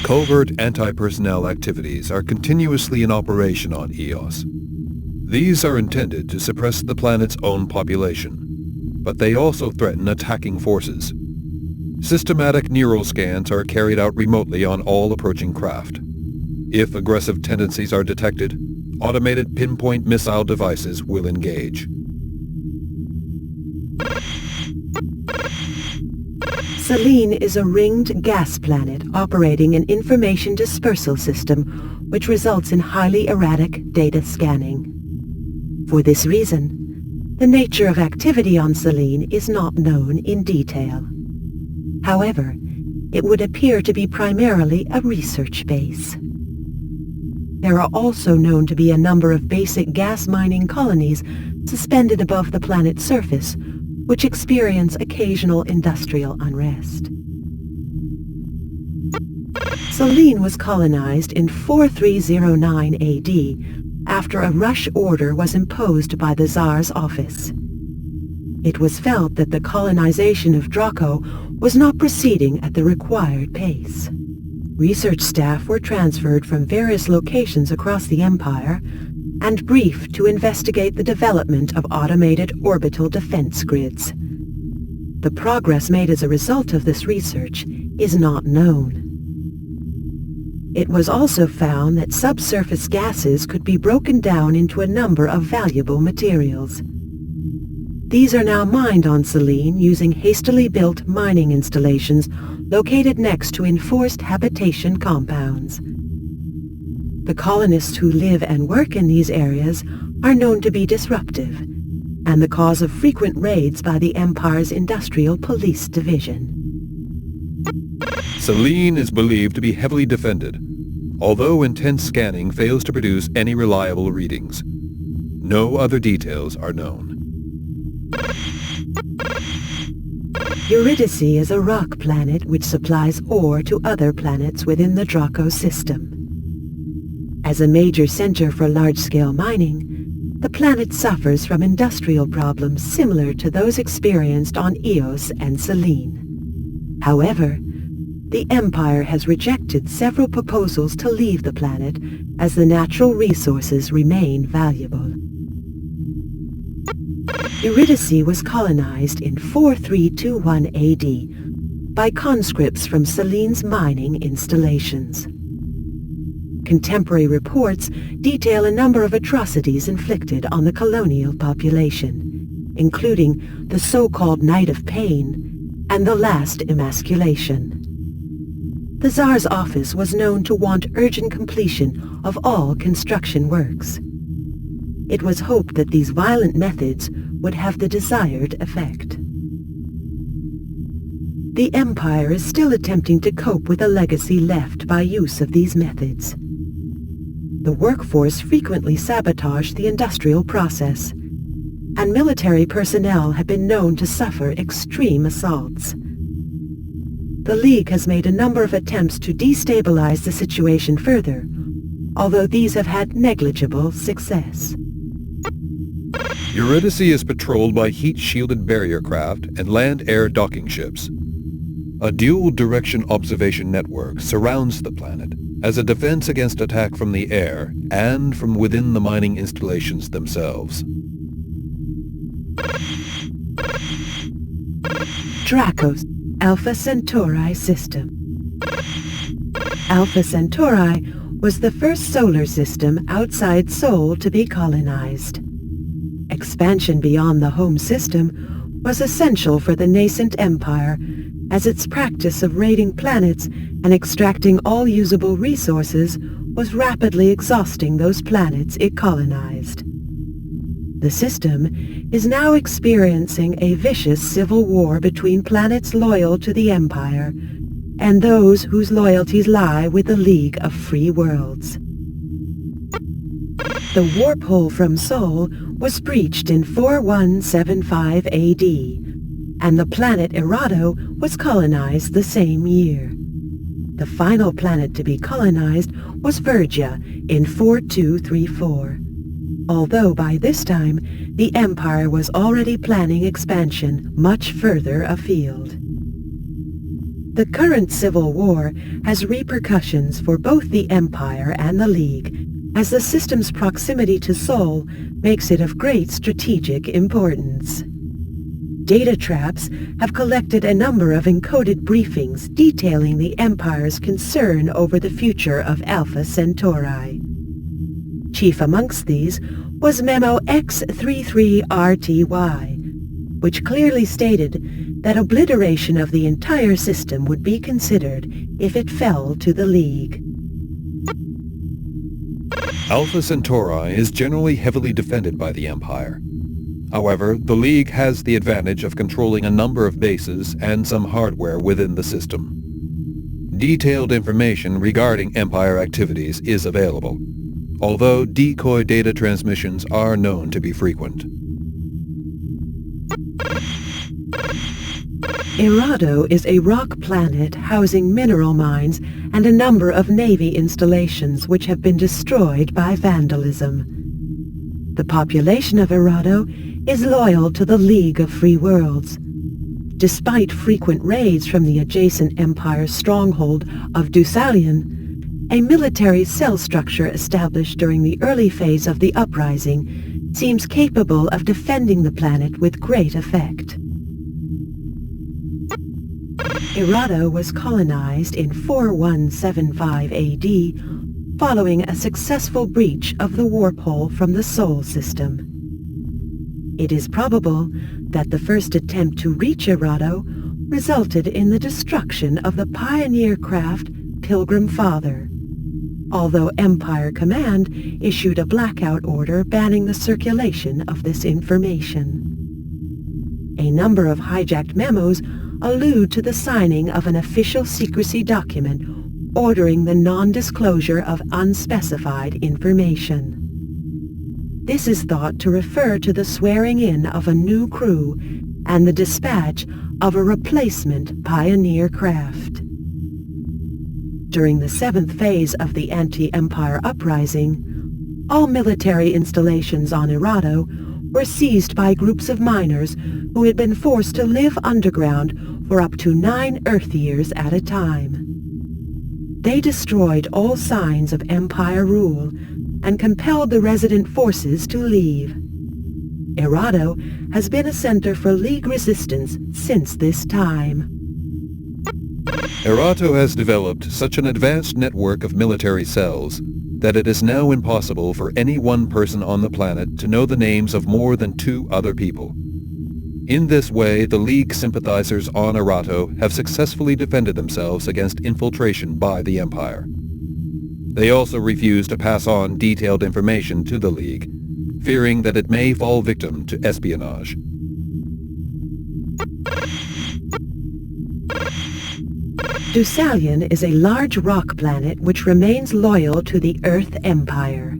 Covert anti-personnel activities are continuously in operation on Eos. These are intended to suppress the planet's own population, but they also threaten attacking forces. Systematic neural scans are carried out remotely on all approaching craft. If aggressive tendencies are detected, automated pinpoint missile devices will engage. Selene is a ringed gas planet operating an information dispersal system which results in highly erratic data scanning. For this reason, the nature of activity on Selene is not known in detail. However, it would appear to be primarily a research base. There are also known to be a number of basic gas mining colonies suspended above the planet's surface, which experience occasional industrial unrest. Selene was colonized in 4309 AD after a rush order was imposed by the Tsar's office. It was felt that the colonization of Draco was not proceeding at the required pace. Research staff were transferred from various locations across the Empire and briefed to investigate the development of automated orbital defense grids. The progress made as a result of this research is not known. It was also found that subsurface gases could be broken down into a number of valuable materials. These are now mined on Selene using hastily built mining installations located next to enforced habitation compounds. The colonists who live and work in these areas are known to be disruptive and the cause of frequent raids by the Empire's Industrial Police Division. Selene is believed to be heavily defended, although intense scanning fails to produce any reliable readings. No other details are known. Eurydice is a rock planet which supplies ore to other planets within the Draco system. As a major center for large-scale mining, the planet suffers from industrial problems similar to those experienced on Eos and Selene. However, the Empire has rejected several proposals to leave the planet as the natural resources remain valuable. Eurydice was colonized in 4321 AD by conscripts from Selene's mining installations. Contemporary reports detail a number of atrocities inflicted on the colonial population, including the so-called Night of Pain and the Last Emasculation. The Tsar's office was known to want urgent completion of all construction works. It was hoped that these violent methods would have the desired effect. The Empire is still attempting to cope with the legacy left by use of these methods. The workforce frequently sabotaged the industrial process, and military personnel have been known to suffer extreme assaults. The League has made a number of attempts to destabilize the situation further, although these have had negligible success. Eurydice is patrolled by heat-shielded barrier craft and land-air docking ships. A dual-direction observation network surrounds the planet as a defense against attack from the air and from within the mining installations themselves. Draco's Alpha Centauri system. Alpha Centauri was the first solar system outside Sol to be colonized. Expansion beyond the home system was essential for the nascent empire, as its practice of raiding planets and extracting all usable resources was rapidly exhausting those planets it colonized. The system is now experiencing a vicious civil war between planets loyal to the Empire and those whose loyalties lie with the League of Free Worlds. The warp hole from Sol was breached in 4175 AD, and the planet Erato was colonized the same year. The final planet to be colonized was Vergia in 4234. although by this time the Empire was already planning expansion much further afield. The current civil war has repercussions for both the Empire and the League, as the system's proximity to Sol makes it of great strategic importance. Data traps have collected a number of encoded briefings detailing the Empire's concern over the future of Alpha Centauri. Chief amongst these was Memo X33RTY, which clearly stated that obliteration of the entire system would be considered if it fell to the League. Alpha Centauri is generally heavily defended by the Empire. However, the League has the advantage of controlling a number of bases and some hardware within the system. Detailed information regarding Empire activities is available, although decoy data transmissions are known to be frequent. Errado is a rock planet housing mineral mines and a number of Navy installations which have been destroyed by vandalism. The population of Errado is loyal to the League of Free Worlds. Despite frequent raids from the adjacent Empire stronghold of Deucalion, a military cell structure established during the early phase of the uprising seems capable of defending the planet with great effect. Errado was colonized in 4175 AD following a successful breach of the warp hole from the Sol system. It is probable that the first attempt to reach Errado resulted in the destruction of the pioneer craft Pilgrim Father, although Empire Command issued a blackout order banning the circulation of this information. A number of hijacked memos allude to the signing of an official secrecy document ordering the non-disclosure of unspecified information. This is thought to refer to the swearing in of a new crew and the dispatch of a replacement pioneer craft. During the 7th phase of the anti-Empire uprising, all military installations on Errado were seized by groups of miners who had been forced to live underground for up to 9 Earth years at a time. They destroyed all signs of Empire rule and compelled the resident forces to leave. Errado has been a center for League resistance since this time. Errado has developed such an advanced network of military cells that it is now impossible for any one person on the planet to know the names of more than 2 other people. In this way, the League sympathizers on Errado have successfully defended themselves against infiltration by the Empire. They also refuse to pass on detailed information to the League, fearing that it may fall victim to espionage. Deucalion is a large rock planet which remains loyal to the Earth Empire.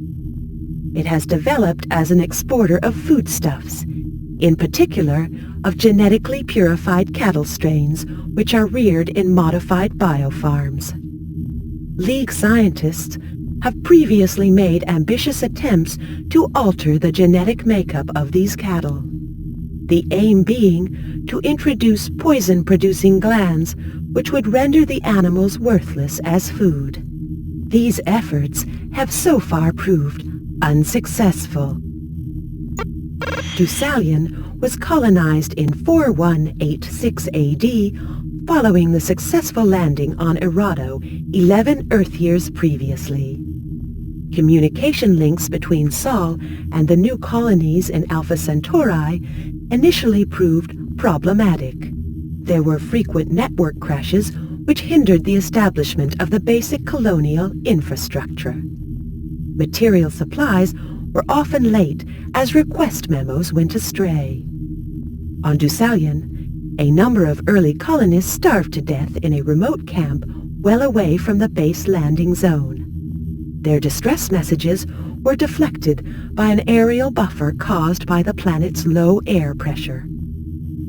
It has developed as an exporter of foodstuffs, in particular of genetically purified cattle strains which are reared in modified biofarms. League scientists have previously made ambitious attempts to alter the genetic makeup of these cattle, the aim being to introduce poison-producing glands which would render the animals worthless as food. These efforts have so far proved unsuccessful. Deucalion was colonized in 4186 AD following the successful landing on Errado 11 Earth years previously. Communication links between Sol and the new colonies in Alpha Centauri initially proved problematic. There were frequent network crashes which hindered the establishment of the basic colonial infrastructure. Material supplies were often late as request memos went astray. On Deucalion, a number of early colonists starved to death in a remote camp well away from the base landing zone. Their distress messages were deflected by an aerial buffer caused by the planet's low air pressure.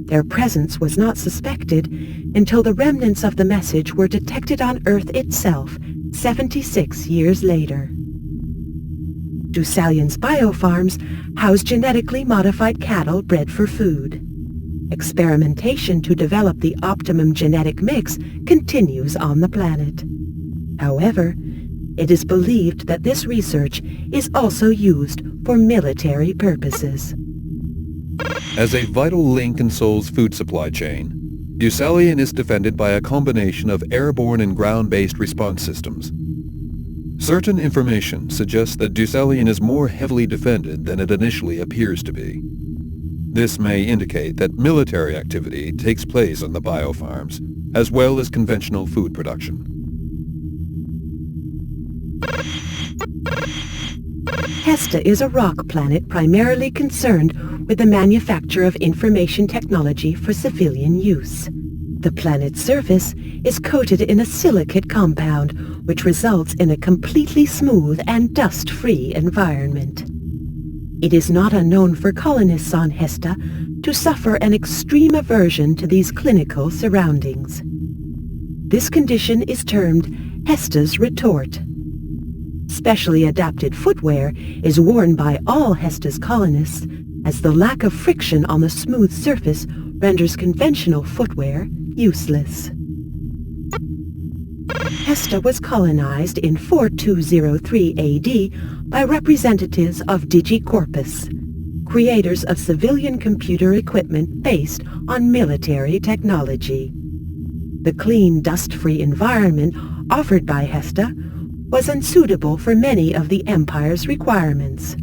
Their presence was not suspected until the remnants of the message were detected on Earth itself 76 years later. Deucalion's biofarms house genetically modified cattle bred for food. Experimentation to develop the optimum genetic mix continues on the planet. However, it is believed that this research is also used for military purposes. As a vital link in Sol's food supply chain, Deucalion is defended by a combination of airborne and ground-based response systems. Certain information suggests that Deucalion is more heavily defended than it initially appears to be. This may indicate that military activity takes place on the biofarms, as well as conventional food production. Hesta is a rock planet primarily concerned with the manufacture of information technology for civilian use. The planet's surface is coated in a silicate compound, which results in a completely smooth and dust-free environment. It is not unknown for colonists on Hesta to suffer an extreme aversion to these clinical surroundings. This condition is termed Hesta's retort. Specially adapted footwear is worn by all Hesta's colonists, as the lack of friction on the smooth surface renders conventional footwear useless. Hesta was colonized in 4203 AD by representatives of Digicorpus, creators of civilian computer equipment based on military technology. The clean, dust-free environment offered by Hesta was unsuitable for many of the Empire's requirements.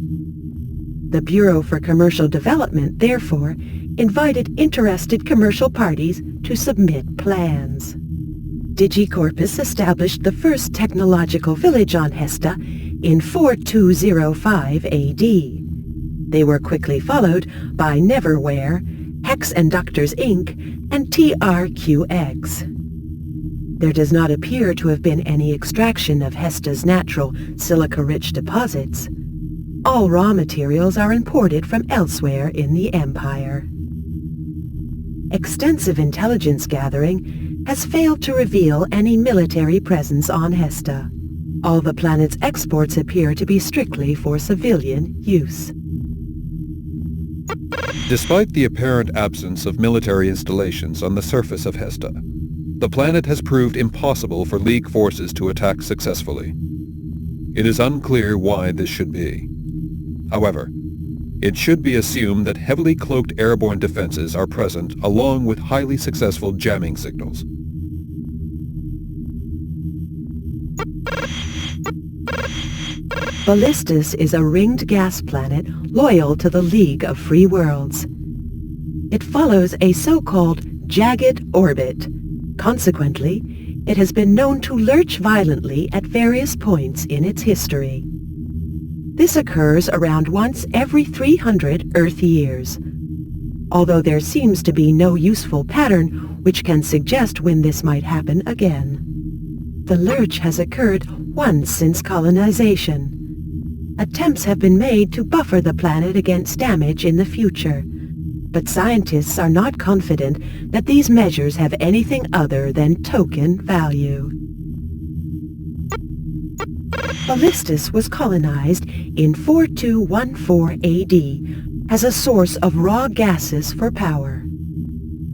The Bureau for Commercial Development, therefore, invited interested commercial parties to submit plans. Digicorpus established the first technological village on Hesta in 4205 AD. They were quickly followed by Neverwhere, Hex and Doctors Inc., and TRQX. There does not appear to have been any extraction of Hesta's natural silica-rich deposits. All raw materials are imported from elsewhere in the Empire. Extensive intelligence gathering has failed to reveal any military presence on Hesta. All the planet's exports appear to be strictly for civilian use. Despite the apparent absence of military installations on the surface of Hesta, the planet has proved impossible for League forces to attack successfully. It is unclear why this should be. However, it should be assumed that heavily cloaked airborne defenses are present along with highly successful jamming signals. Ballistus is a ringed gas planet loyal to the League of Free Worlds. It follows a so-called jagged orbit. Consequently, it has been known to lurch violently at various points in its history. This occurs around once every 300 Earth years, although there seems to be no useful pattern which can suggest when this might happen again. The lurch has occurred once since colonization. Attempts have been made to buffer the planet against damage in the future, but scientists are not confident that these measures have anything other than token value. Ballistus was colonized in 4214 AD as a source of raw gases for power.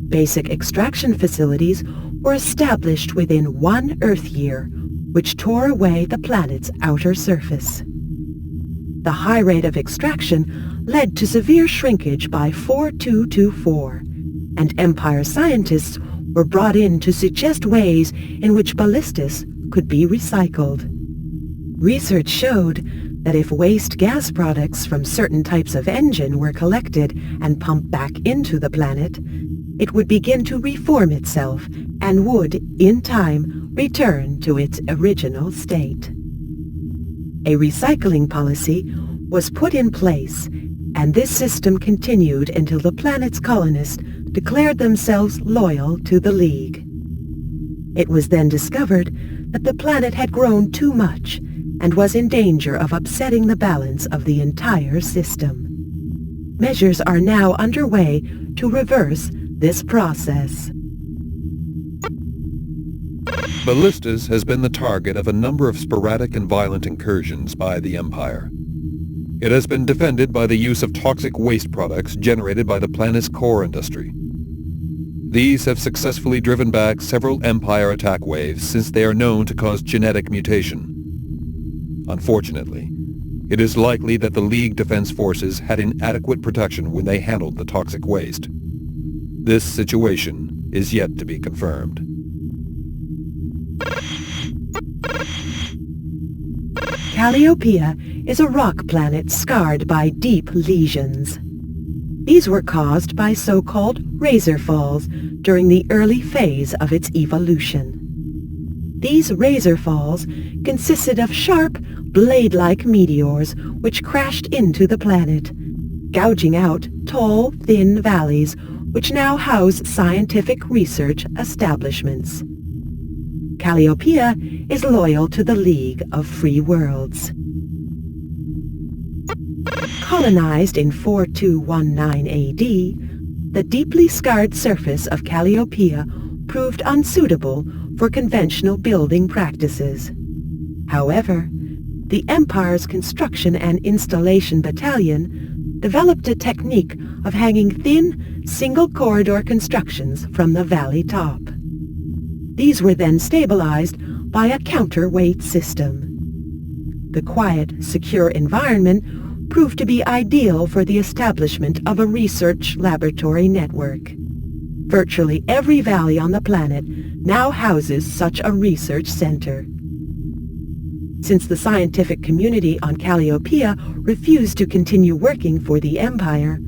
Basic extraction facilities were established within 1 Earth year, which tore away the planet's outer surface. The high rate of extraction led to severe shrinkage by 4224, and Empire scientists were brought in to suggest ways in which Ballistus could be recycled. Research showed that if waste gas products from certain types of engine were collected and pumped back into the planet, it would begin to reform itself and would, in time, return to its original state. A recycling policy was put in place, and this system continued until the planet's colonists declared themselves loyal to the League. It was then discovered that the planet had grown too much and was in danger of upsetting the balance of the entire system. Measures are now underway to reverse this process. Ballistus has been the target of a number of sporadic and violent incursions by the Empire. It has been defended by the use of toxic waste products generated by the planet's core industry. These have successfully driven back several Empire attack waves since they are known to cause genetic mutation. Unfortunately, it is likely that the League Defense Forces had inadequate protection when they handled the toxic waste. This situation is yet to be confirmed. Calliopeia is a rock planet scarred by deep lesions. These were caused by so-called razor falls during the early phase of its evolution. These razor falls consisted of sharp, blade-like meteors which crashed into the planet, gouging out tall, thin valleys which now house scientific research establishments. Calliopeia is loyal to the League of Free Worlds. Colonized in 4219 AD, the deeply scarred surface of Calliopeia proved unsuitable for conventional building practices. However, the Empire's Construction and Installation Battalion developed a technique of hanging thin, single-corridor constructions from the valley top. These were then stabilized by a counterweight system. The quiet, secure environment proved to be ideal for the establishment of a research laboratory network. Virtually every valley on the planet now houses such a research center. Since the scientific community on Calliopeia refused to continue working for the Empire,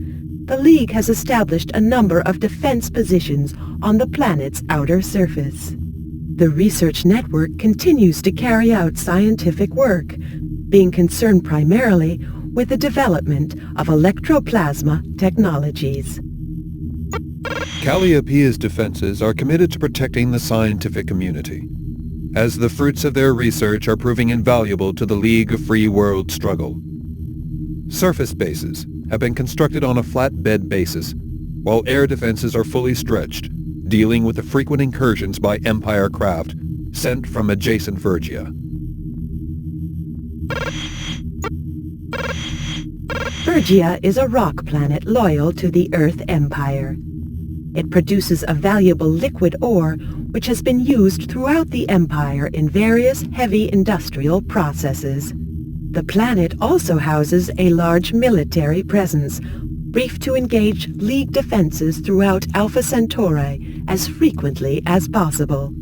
the League has established a number of defense positions on the planet's outer surface. The research network continues to carry out scientific work, being concerned primarily with the development of electroplasma technologies. Calliopeia's defenses are committed to protecting the scientific community, as the fruits of their research are proving invaluable to the League of Free Worlds struggle. Surface bases have been constructed on a flatbed basis, while air defenses are fully stretched, dealing with the frequent incursions by Empire craft sent from adjacent Vergia. Vergia is a rock planet loyal to the Earth Empire. It produces a valuable liquid ore which has been used throughout the Empire in various heavy industrial processes. The planet also houses a large military presence, briefed to engage League defenses throughout Alpha Centauri as frequently as possible.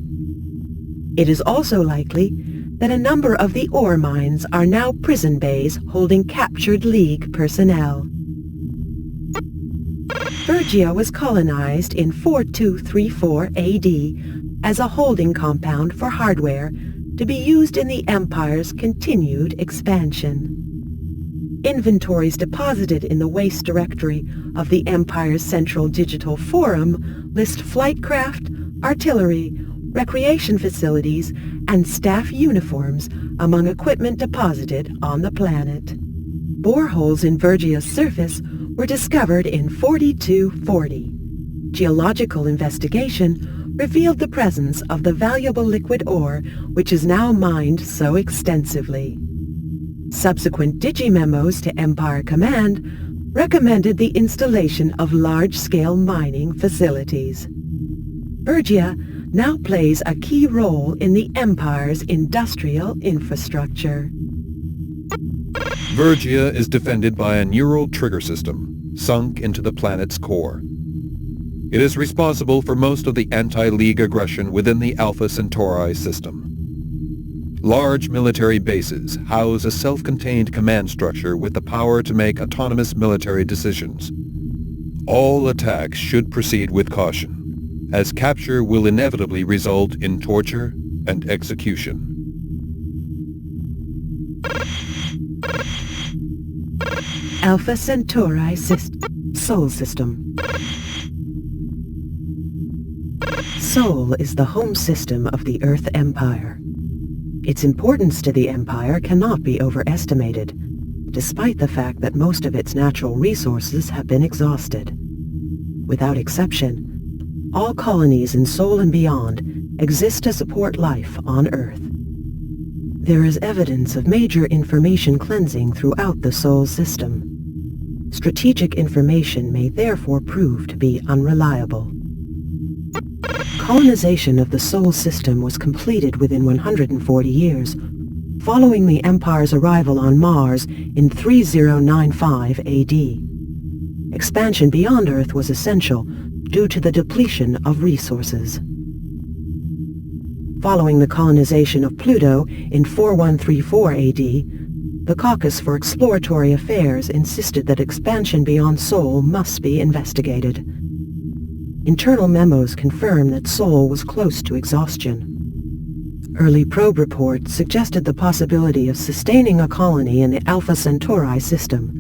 It is also likely that a number of the ore mines are now prison bays holding captured League personnel. Vergia was colonized in 4234 AD as a holding compound for hardware to be used in the Empire's continued expansion. Inventories deposited in the waste directory of the Empire's Central Digital Forum list flight craft, artillery, recreation facilities, and staff uniforms among equipment deposited on the planet. Boreholes in Vergia's surface were discovered in 4240. Geological investigation revealed the presence of the valuable liquid ore which is now mined so extensively. Subsequent digimemos to Empire Command recommended the installation of large-scale mining facilities. Vergia now plays a key role in the Empire's industrial infrastructure. Vergia is defended by a neural trigger system sunk into the planet's core. It is responsible for most of the anti-League aggression within the Alpha Centauri system. Large military bases house a self-contained command structure with the power to make autonomous military decisions. All attacks should proceed with caution, as capture will inevitably result in torture and execution. Alpha Centauri Sol System. Sol is the home system of the Earth Empire. Its importance to the Empire cannot be overestimated, despite the fact that most of its natural resources have been exhausted. Without exception, all colonies in Sol and beyond exist to support life on Earth. There is evidence of major information cleansing throughout the Sol system. Strategic information may therefore prove to be unreliable. Colonization of the Sol system was completed within 140 years, following the Empire's arrival on Mars in 3095 AD. Expansion beyond Earth was essential due to the depletion of resources. Following the colonization of Pluto in 4134 AD, the Caucus for Exploratory Affairs insisted that expansion beyond Sol must be investigated. Internal memos confirm that Sol was close to exhaustion. Early probe reports suggested the possibility of sustaining a colony in the Alpha Centauri system.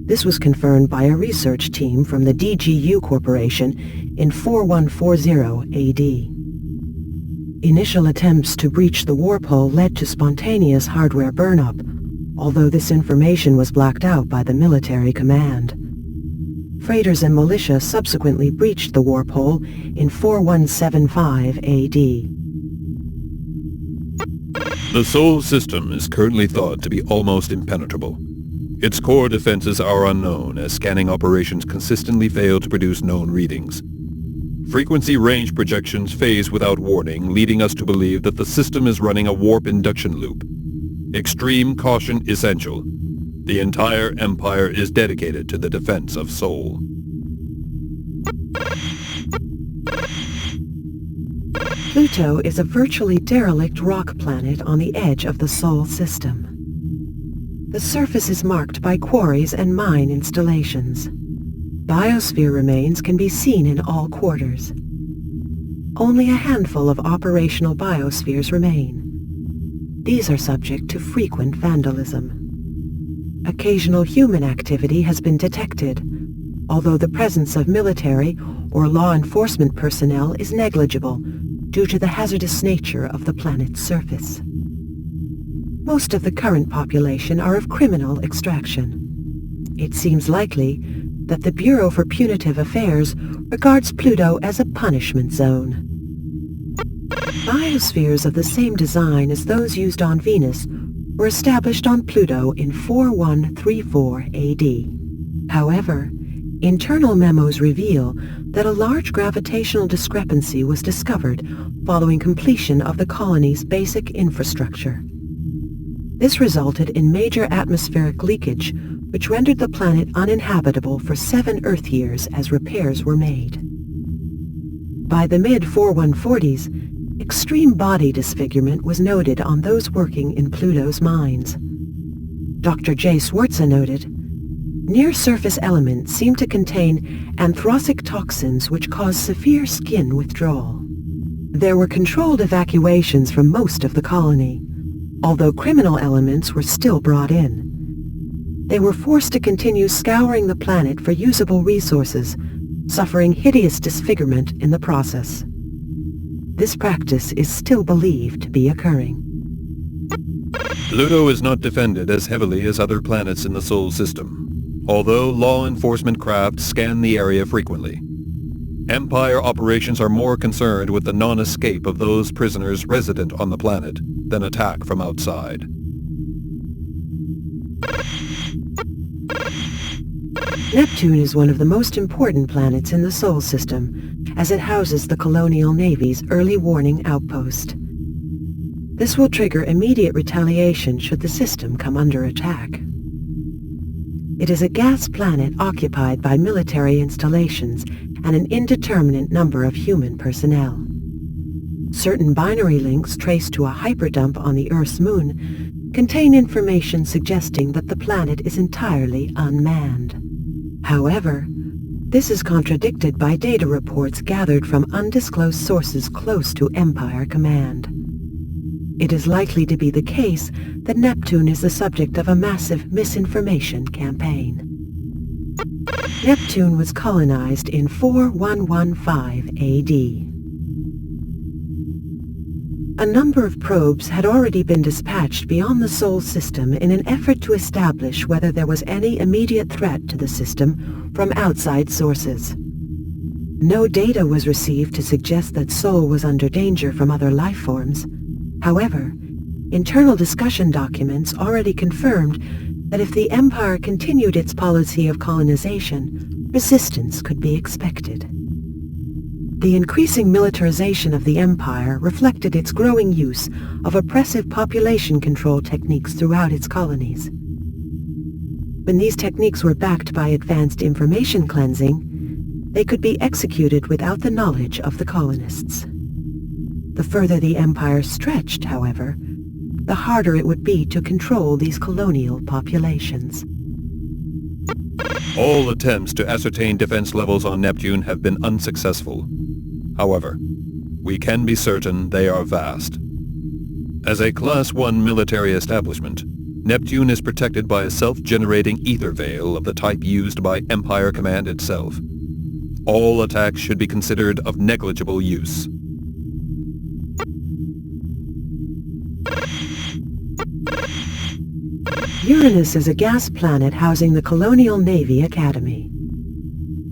This was confirmed by a research team from the DGU Corporation in 4140 AD. Initial attempts to breach the warp hull led to spontaneous hardware burnup, although this information was blacked out by the military command. Freighters and militia subsequently breached the warp hull in 4175 AD. The Sol system is currently thought to be almost impenetrable. Its core defenses are unknown, as scanning operations consistently fail to produce known readings. Frequency range projections phase without warning, leading us to believe that the system is running a warp induction loop. Extreme caution essential. The entire Empire is dedicated to the defense of Sol. Pluto is a virtually derelict rock planet on the edge of the Sol system. The surface is marked by quarries and mine installations. Biosphere remains can be seen in all quarters. Only a handful of operational biospheres remain. These are subject to frequent vandalism. Occasional human activity has been detected, although the presence of military or law enforcement personnel is negligible due to the hazardous nature of the planet's surface. Most of the current population are of criminal extraction. It seems likely that the Bureau for Punitive Affairs regards Pluto as a punishment zone. Biospheres of the same design as those used on Venus were established on Pluto in 4134 AD. However, internal memos reveal that a large gravitational discrepancy was discovered following completion of the colony's basic infrastructure. This resulted in major atmospheric leakage, which rendered the planet uninhabitable for 7 Earth years as repairs were made. By the mid-4140s, extreme body disfigurement was noted on those working in Pluto's mines. Dr. J. Swartza noted, near-surface elements seem to contain anthrosic toxins which cause severe skin withdrawal. There were controlled evacuations from most of the colony, although criminal elements were still brought in. They were forced to continue scouring the planet for usable resources, suffering hideous disfigurement in the process. This practice is still believed to be occurring. Pluto is not defended as heavily as other planets in the Sol system, although law enforcement craft scan the area frequently. Empire operations are more concerned with the non-escape of those prisoners resident on the planet than attack from outside. Neptune is one of the most important planets in the Sol system, as it houses the Colonial Navy's early warning outpost. This will trigger immediate retaliation should the system come under attack. It is a gas planet occupied by military installations and an indeterminate number of human personnel. Certain binary links traced to a hyperdump on the Earth's moon contain information suggesting that the planet is entirely unmanned. However, this is contradicted by data reports gathered from undisclosed sources close to Empire Command. It is likely to be the case that Neptune is the subject of a massive misinformation campaign. Neptune was colonized in 4115 AD. A number of probes had already been dispatched beyond the Sol system in an effort to establish whether there was any immediate threat to the system from outside sources. No data was received to suggest that Sol was under danger from other life forms. However, Internal discussion documents already confirmed that if the Empire continued its policy of colonization, resistance could be expected. The increasing militarization of the Empire reflected its growing use of oppressive population control techniques throughout its colonies. When these techniques were backed by advanced information cleansing, they could be executed without the knowledge of the colonists. The further the Empire stretched, however, the harder it would be to control these colonial populations. All attempts to ascertain defense levels on Neptune have been unsuccessful. However, we can be certain they are vast. As a Class 1 military establishment, Neptune is protected by a self-generating ether veil of the type used by Empire Command itself. All attacks should be considered of negligible use. Uranus is a gas planet housing the Colonial Navy Academy.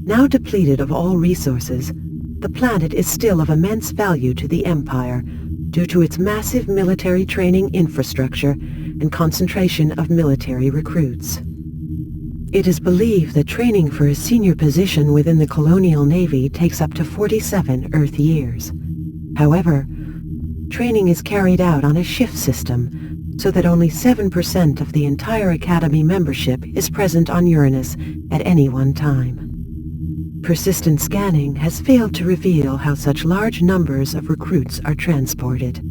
Now depleted of all resources, the planet is still of immense value to the Empire due to its massive military training infrastructure and concentration of military recruits. It is believed that training for a senior position within the Colonial Navy takes up to 47 Earth years. However, training is carried out on a shift system, so that only 7% of the entire Academy membership is present on Uranus at any one time. Persistent scanning has failed to reveal how such large numbers of recruits are transported.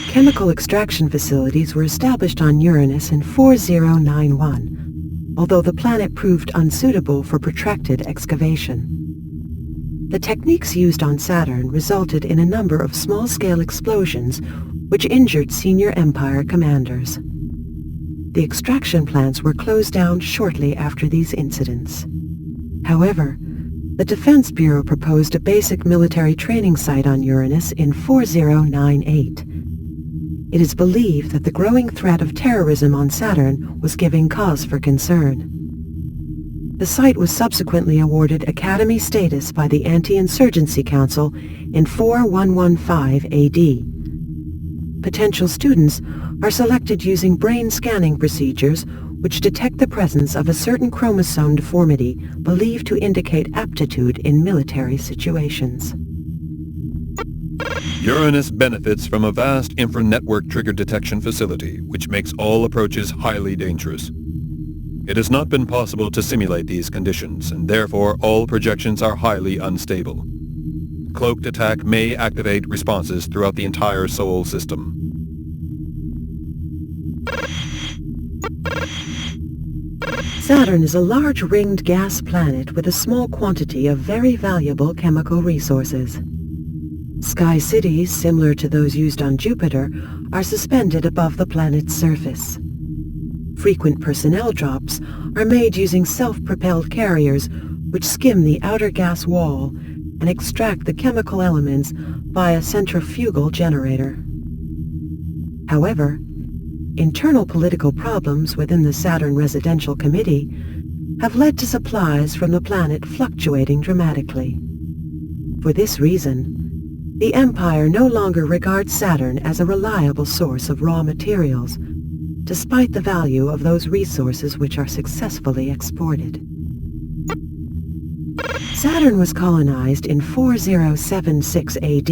Chemical extraction facilities were established on Uranus in 4091, although the planet proved unsuitable for protracted excavation. The techniques used on Saturn resulted in a number of small-scale explosions which injured senior Empire commanders. The extraction plants were closed down shortly after these incidents. However, the Defense Bureau proposed a basic military training site on Uranus in 4098. It is believed that the growing threat of terrorism on Saturn was giving cause for concern. The site was subsequently awarded Academy status by the Anti-Insurgency Council in 4115 AD. Potential students are selected using brain scanning procedures which detect the presence of a certain chromosome deformity believed to indicate aptitude in military situations. Uranus benefits from a vast infra-network trigger detection facility, which makes all approaches highly dangerous. It has not been possible to simulate these conditions, and therefore all projections are highly unstable. Cloaked attack may activate responses throughout the entire Sol system. Saturn is a large ringed gas planet with a small quantity of very valuable chemical resources. Sky cities, similar to those used on Jupiter, are suspended above the planet's surface. Frequent personnel drops are made using self-propelled carriers which skim the outer gas wall and extract the chemical elements via a centrifugal generator. However, internal political problems within the Saturn Residential Committee have led to supplies from the planet fluctuating dramatically. For this reason, the Empire no longer regards Saturn as a reliable source of raw materials, despite the value of those resources which are successfully exported. Saturn was colonized in 4076 AD,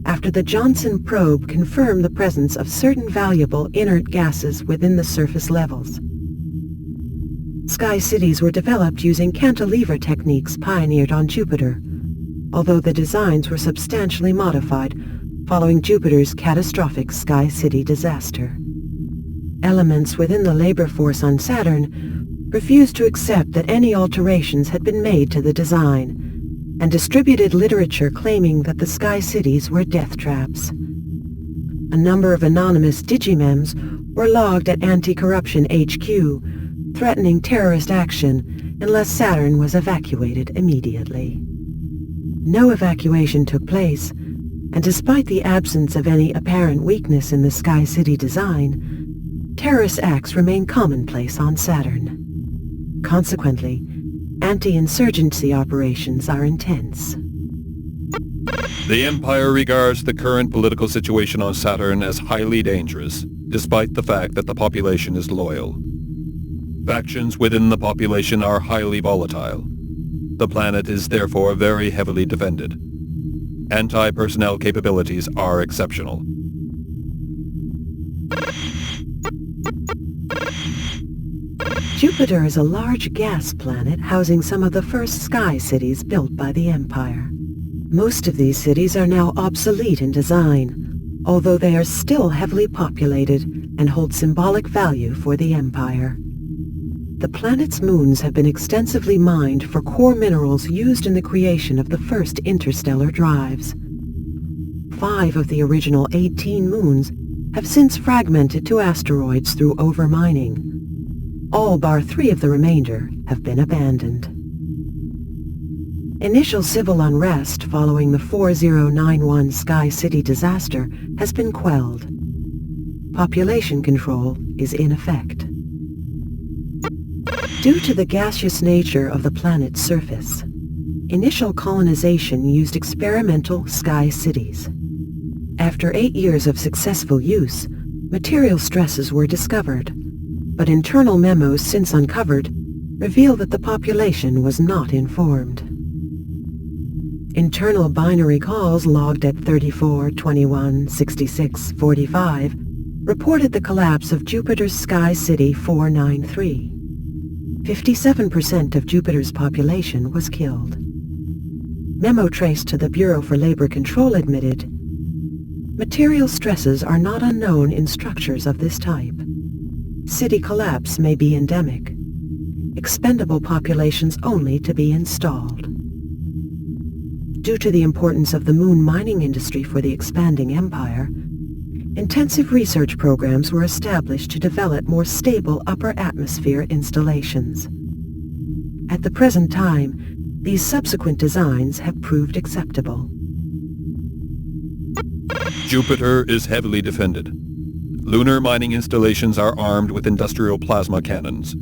after the Johnson probe confirmed the presence of certain valuable inert gases within the surface levels. Sky cities were developed using cantilever techniques pioneered on Jupiter, although the designs were substantially modified following Jupiter's catastrophic Sky City disaster. Elements within the labor force on Saturn refused to accept that any alterations had been made to the design, and distributed literature claiming that the Sky Cities were death traps. A number of anonymous digimems were logged at Anti-Corruption HQ, threatening terrorist action unless Saturn was evacuated immediately. No evacuation took place, and despite the absence of any apparent weakness in the Sky City design, terrorist acts remain commonplace on Saturn. Consequently, anti-insurgency operations are intense. The Empire regards the current political situation on Saturn as highly dangerous, despite the fact that the population is loyal. Factions within the population are highly volatile. The planet is therefore very heavily defended. Anti-personnel capabilities are exceptional. Jupiter is a large gas planet housing some of the first sky cities built by the Empire. Most of these cities are now obsolete in design, although they are still heavily populated and hold symbolic value for the Empire. The planet's moons have been extensively mined for core minerals used in the creation of the first interstellar drives. 5 of the original 18 moons have since fragmented to asteroids through overmining. All bar 3 of the remainder have been abandoned. Initial civil unrest following the 4091 Sky City disaster has been quelled. Population control is in effect. Due to the gaseous nature of the planet's surface, initial colonization used experimental sky cities. After 8 years of successful use, material stresses were discovered, but internal memos since uncovered reveal that the population was not informed. Internal binary calls logged at 34, 21, 66, 45 reported the collapse of Jupiter's Sky City 493. 57% of Jupiter's population was killed. Memo traced to the Bureau for Labor Control admitted, material stresses are not unknown in structures of this type. City collapse may be endemic. Expendable populations only to be installed. Due to the importance of the moon mining industry for the expanding empire, intensive research programs were established to develop more stable upper atmosphere installations. At the present time, these subsequent designs have proved acceptable. Jupiter is heavily defended. Lunar mining installations are armed with industrial plasma cannons.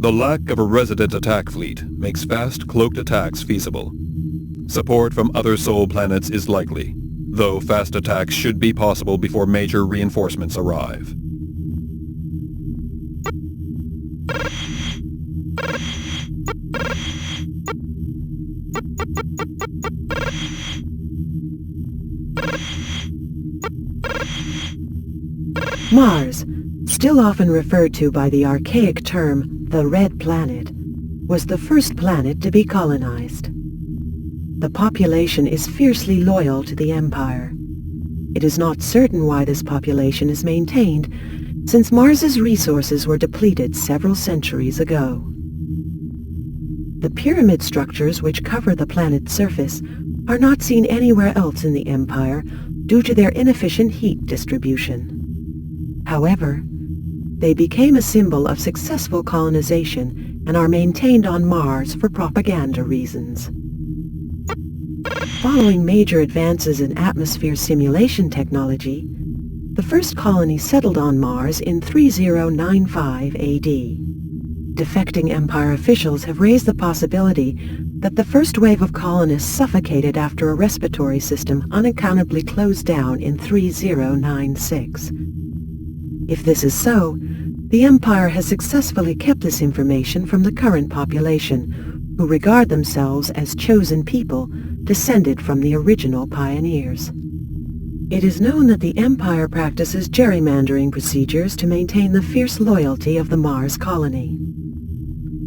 The lack of a resident attack fleet makes fast, cloaked attacks feasible. Support from other Sol planets is likely, though fast attacks should be possible before major reinforcements arrive. Mars, still often referred to by the archaic term the Red Planet, was the first planet to be colonized. The population is fiercely loyal to the Empire. It is not certain why this population is maintained, since Mars's resources were depleted several centuries ago. The pyramid structures which cover the planet's surface are not seen anywhere else in the Empire due to their inefficient heat distribution. However, they became a symbol of successful colonization and are maintained on Mars for propaganda reasons. Following major advances in atmosphere simulation technology, the first colony settled on Mars in 3095 AD. Defecting Empire officials have raised the possibility that the first wave of colonists suffocated after a respiratory system unaccountably closed down in 3096. If this is so, the Empire has successfully kept this information from the current population, who regard themselves as chosen people descended from the original pioneers. It is known that the Empire practices gerrymandering procedures to maintain the fierce loyalty of the Mars colony.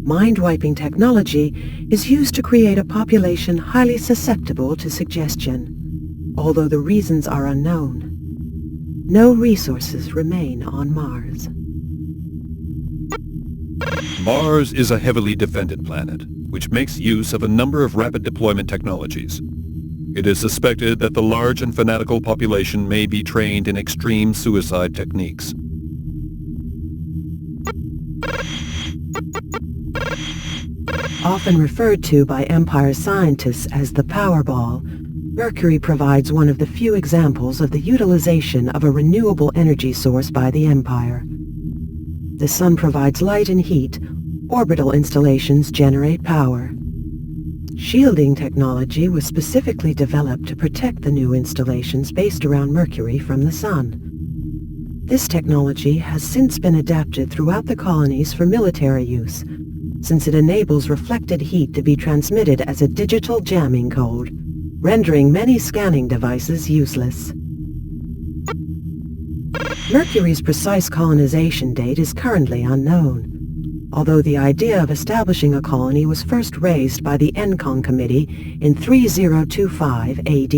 Mind-wiping technology is used to create a population highly susceptible to suggestion, although the reasons are unknown. No resources remain on Mars. Mars is a heavily defended planet, which makes use of a number of rapid deployment technologies. It is suspected that the large and fanatical population may be trained in extreme suicide techniques. Often referred to by Empire scientists as the Powerball, Mercury provides one of the few examples of the utilization of a renewable energy source by the Empire. The sun provides light and heat. Orbital installations generate power. Shielding technology was specifically developed to protect the new installations based around Mercury from the Sun. This technology has since been adapted throughout the colonies for military use, since it enables reflected heat to be transmitted as a digital jamming code, rendering many scanning devices useless. Mercury's precise colonization date is currently unknown, although the idea of establishing a colony was first raised by the Encon Committee in 3025 AD.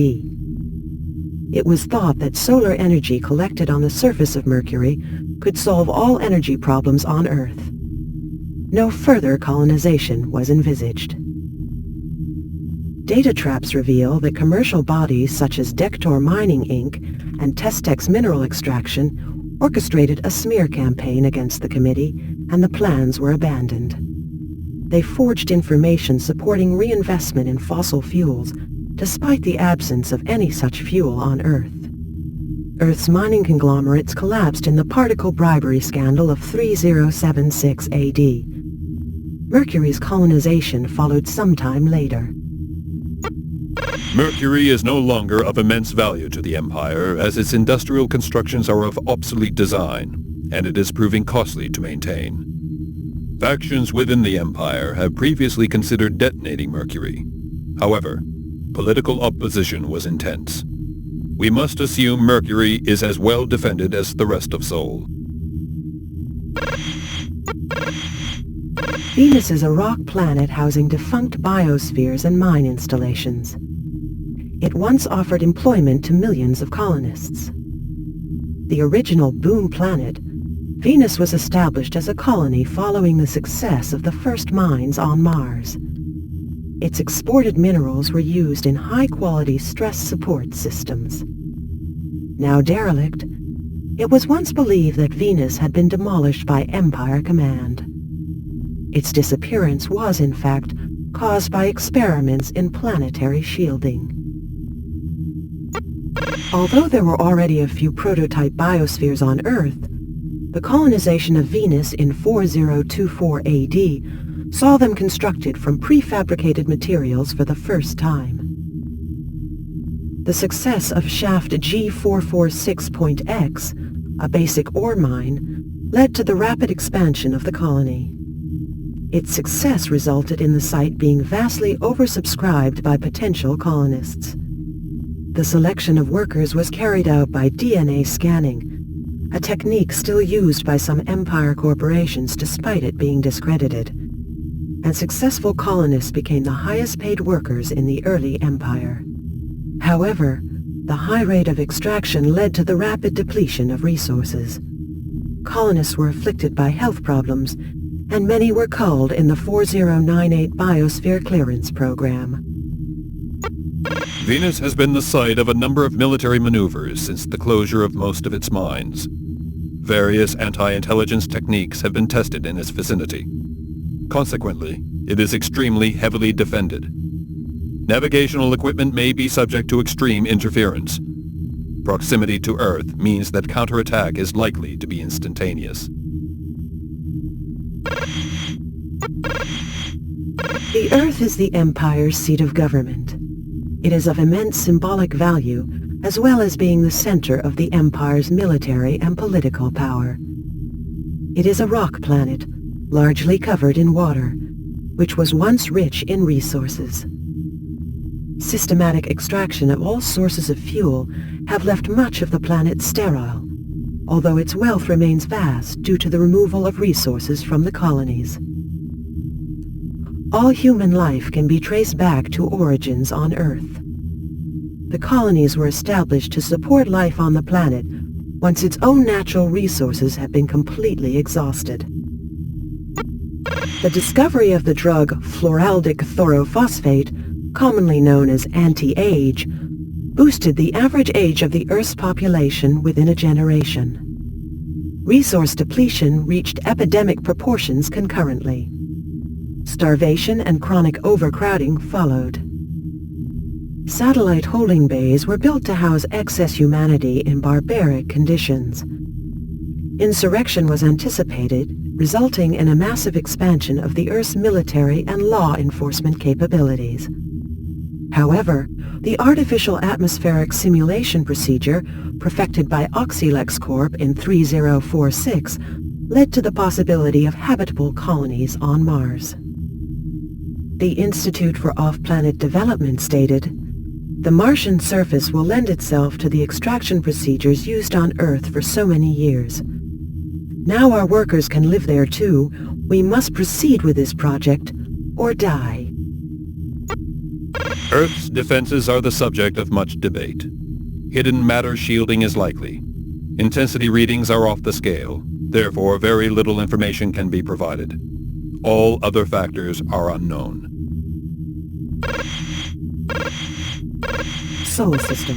It was thought that solar energy collected on the surface of Mercury could solve all energy problems on Earth. No further colonization was envisaged. Data traps reveal that commercial bodies such as Dector Mining Inc. and Testex Mineral Extraction orchestrated a smear campaign against the committee, and the plans were abandoned. They forged information supporting reinvestment in fossil fuels, despite the absence of any such fuel on Earth. Earth's mining conglomerates collapsed in the particle bribery scandal of 3076 AD. Mercury's colonization followed sometime later. Mercury is no longer of immense value to the Empire, as its industrial constructions are of obsolete design, and it is proving costly to maintain. Factions within the Empire have previously considered detonating Mercury. However, political opposition was intense. We must assume Mercury is as well defended as the rest of Sol. Venus is a rock planet housing defunct biospheres and mine installations. It once offered employment to millions of colonists. The original boom planet, Venus was established as a colony following the success of the first mines on Mars. Its exported minerals were used in high-quality stress support systems. Now derelict, it was once believed that Venus had been demolished by Empire Command. Its disappearance was, in fact, caused by experiments in planetary shielding. Although there were already a few prototype biospheres on Earth, the colonization of Venus in 4024 AD saw them constructed from prefabricated materials for the first time. The success of shaft G446.X, a basic ore mine, led to the rapid expansion of the colony. Its success resulted in the site being vastly oversubscribed by potential colonists. The selection of workers was carried out by DNA scanning, a technique still used by some Empire corporations despite it being discredited, and successful colonists became the highest-paid workers in the early Empire. However, the high rate of extraction led to the rapid depletion of resources. Colonists were afflicted by health problems, and many were culled in the 4098 Biosphere Clearance Program. Venus has been the site of a number of military maneuvers since the closure of most of its mines. Various anti-intelligence techniques have been tested in its vicinity. Consequently, it is extremely heavily defended. Navigational equipment may be subject to extreme interference. Proximity to Earth means that counterattack is likely to be instantaneous. The Earth is the Empire's seat of government. It is of immense symbolic value, as well as being the center of the Empire's military and political power. It is a rock planet, largely covered in water, which was once rich in resources. Systematic extraction of all sources of fuel have left much of the planet sterile, although its wealth remains vast due to the removal of resources from the colonies. All human life can be traced back to origins on Earth. The colonies were established to support life on the planet once its own natural resources had been completely exhausted. The discovery of the drug fluoraldic thorophosphate, commonly known as anti-age, boosted the average age of the Earth's population within a generation. Resource depletion reached epidemic proportions concurrently. Starvation and chronic overcrowding followed. Satellite holding bays were built to house excess humanity in barbaric conditions. Insurrection was anticipated, resulting in a massive expansion of the Earth's military and law enforcement capabilities. However, the artificial atmospheric simulation procedure perfected by Oxylex Corp in 3046 led to the possibility of habitable colonies on Mars. The Institute for Off-Planet Development stated, "The Martian surface will lend itself to the extraction procedures used on Earth for so many years. Now our workers can live there too. We must proceed with this project or die." Earth's defenses are the subject of much debate. Hidden matter shielding is likely. Intensity readings are off the scale, therefore very little information can be provided. All other factors are unknown. Solar System.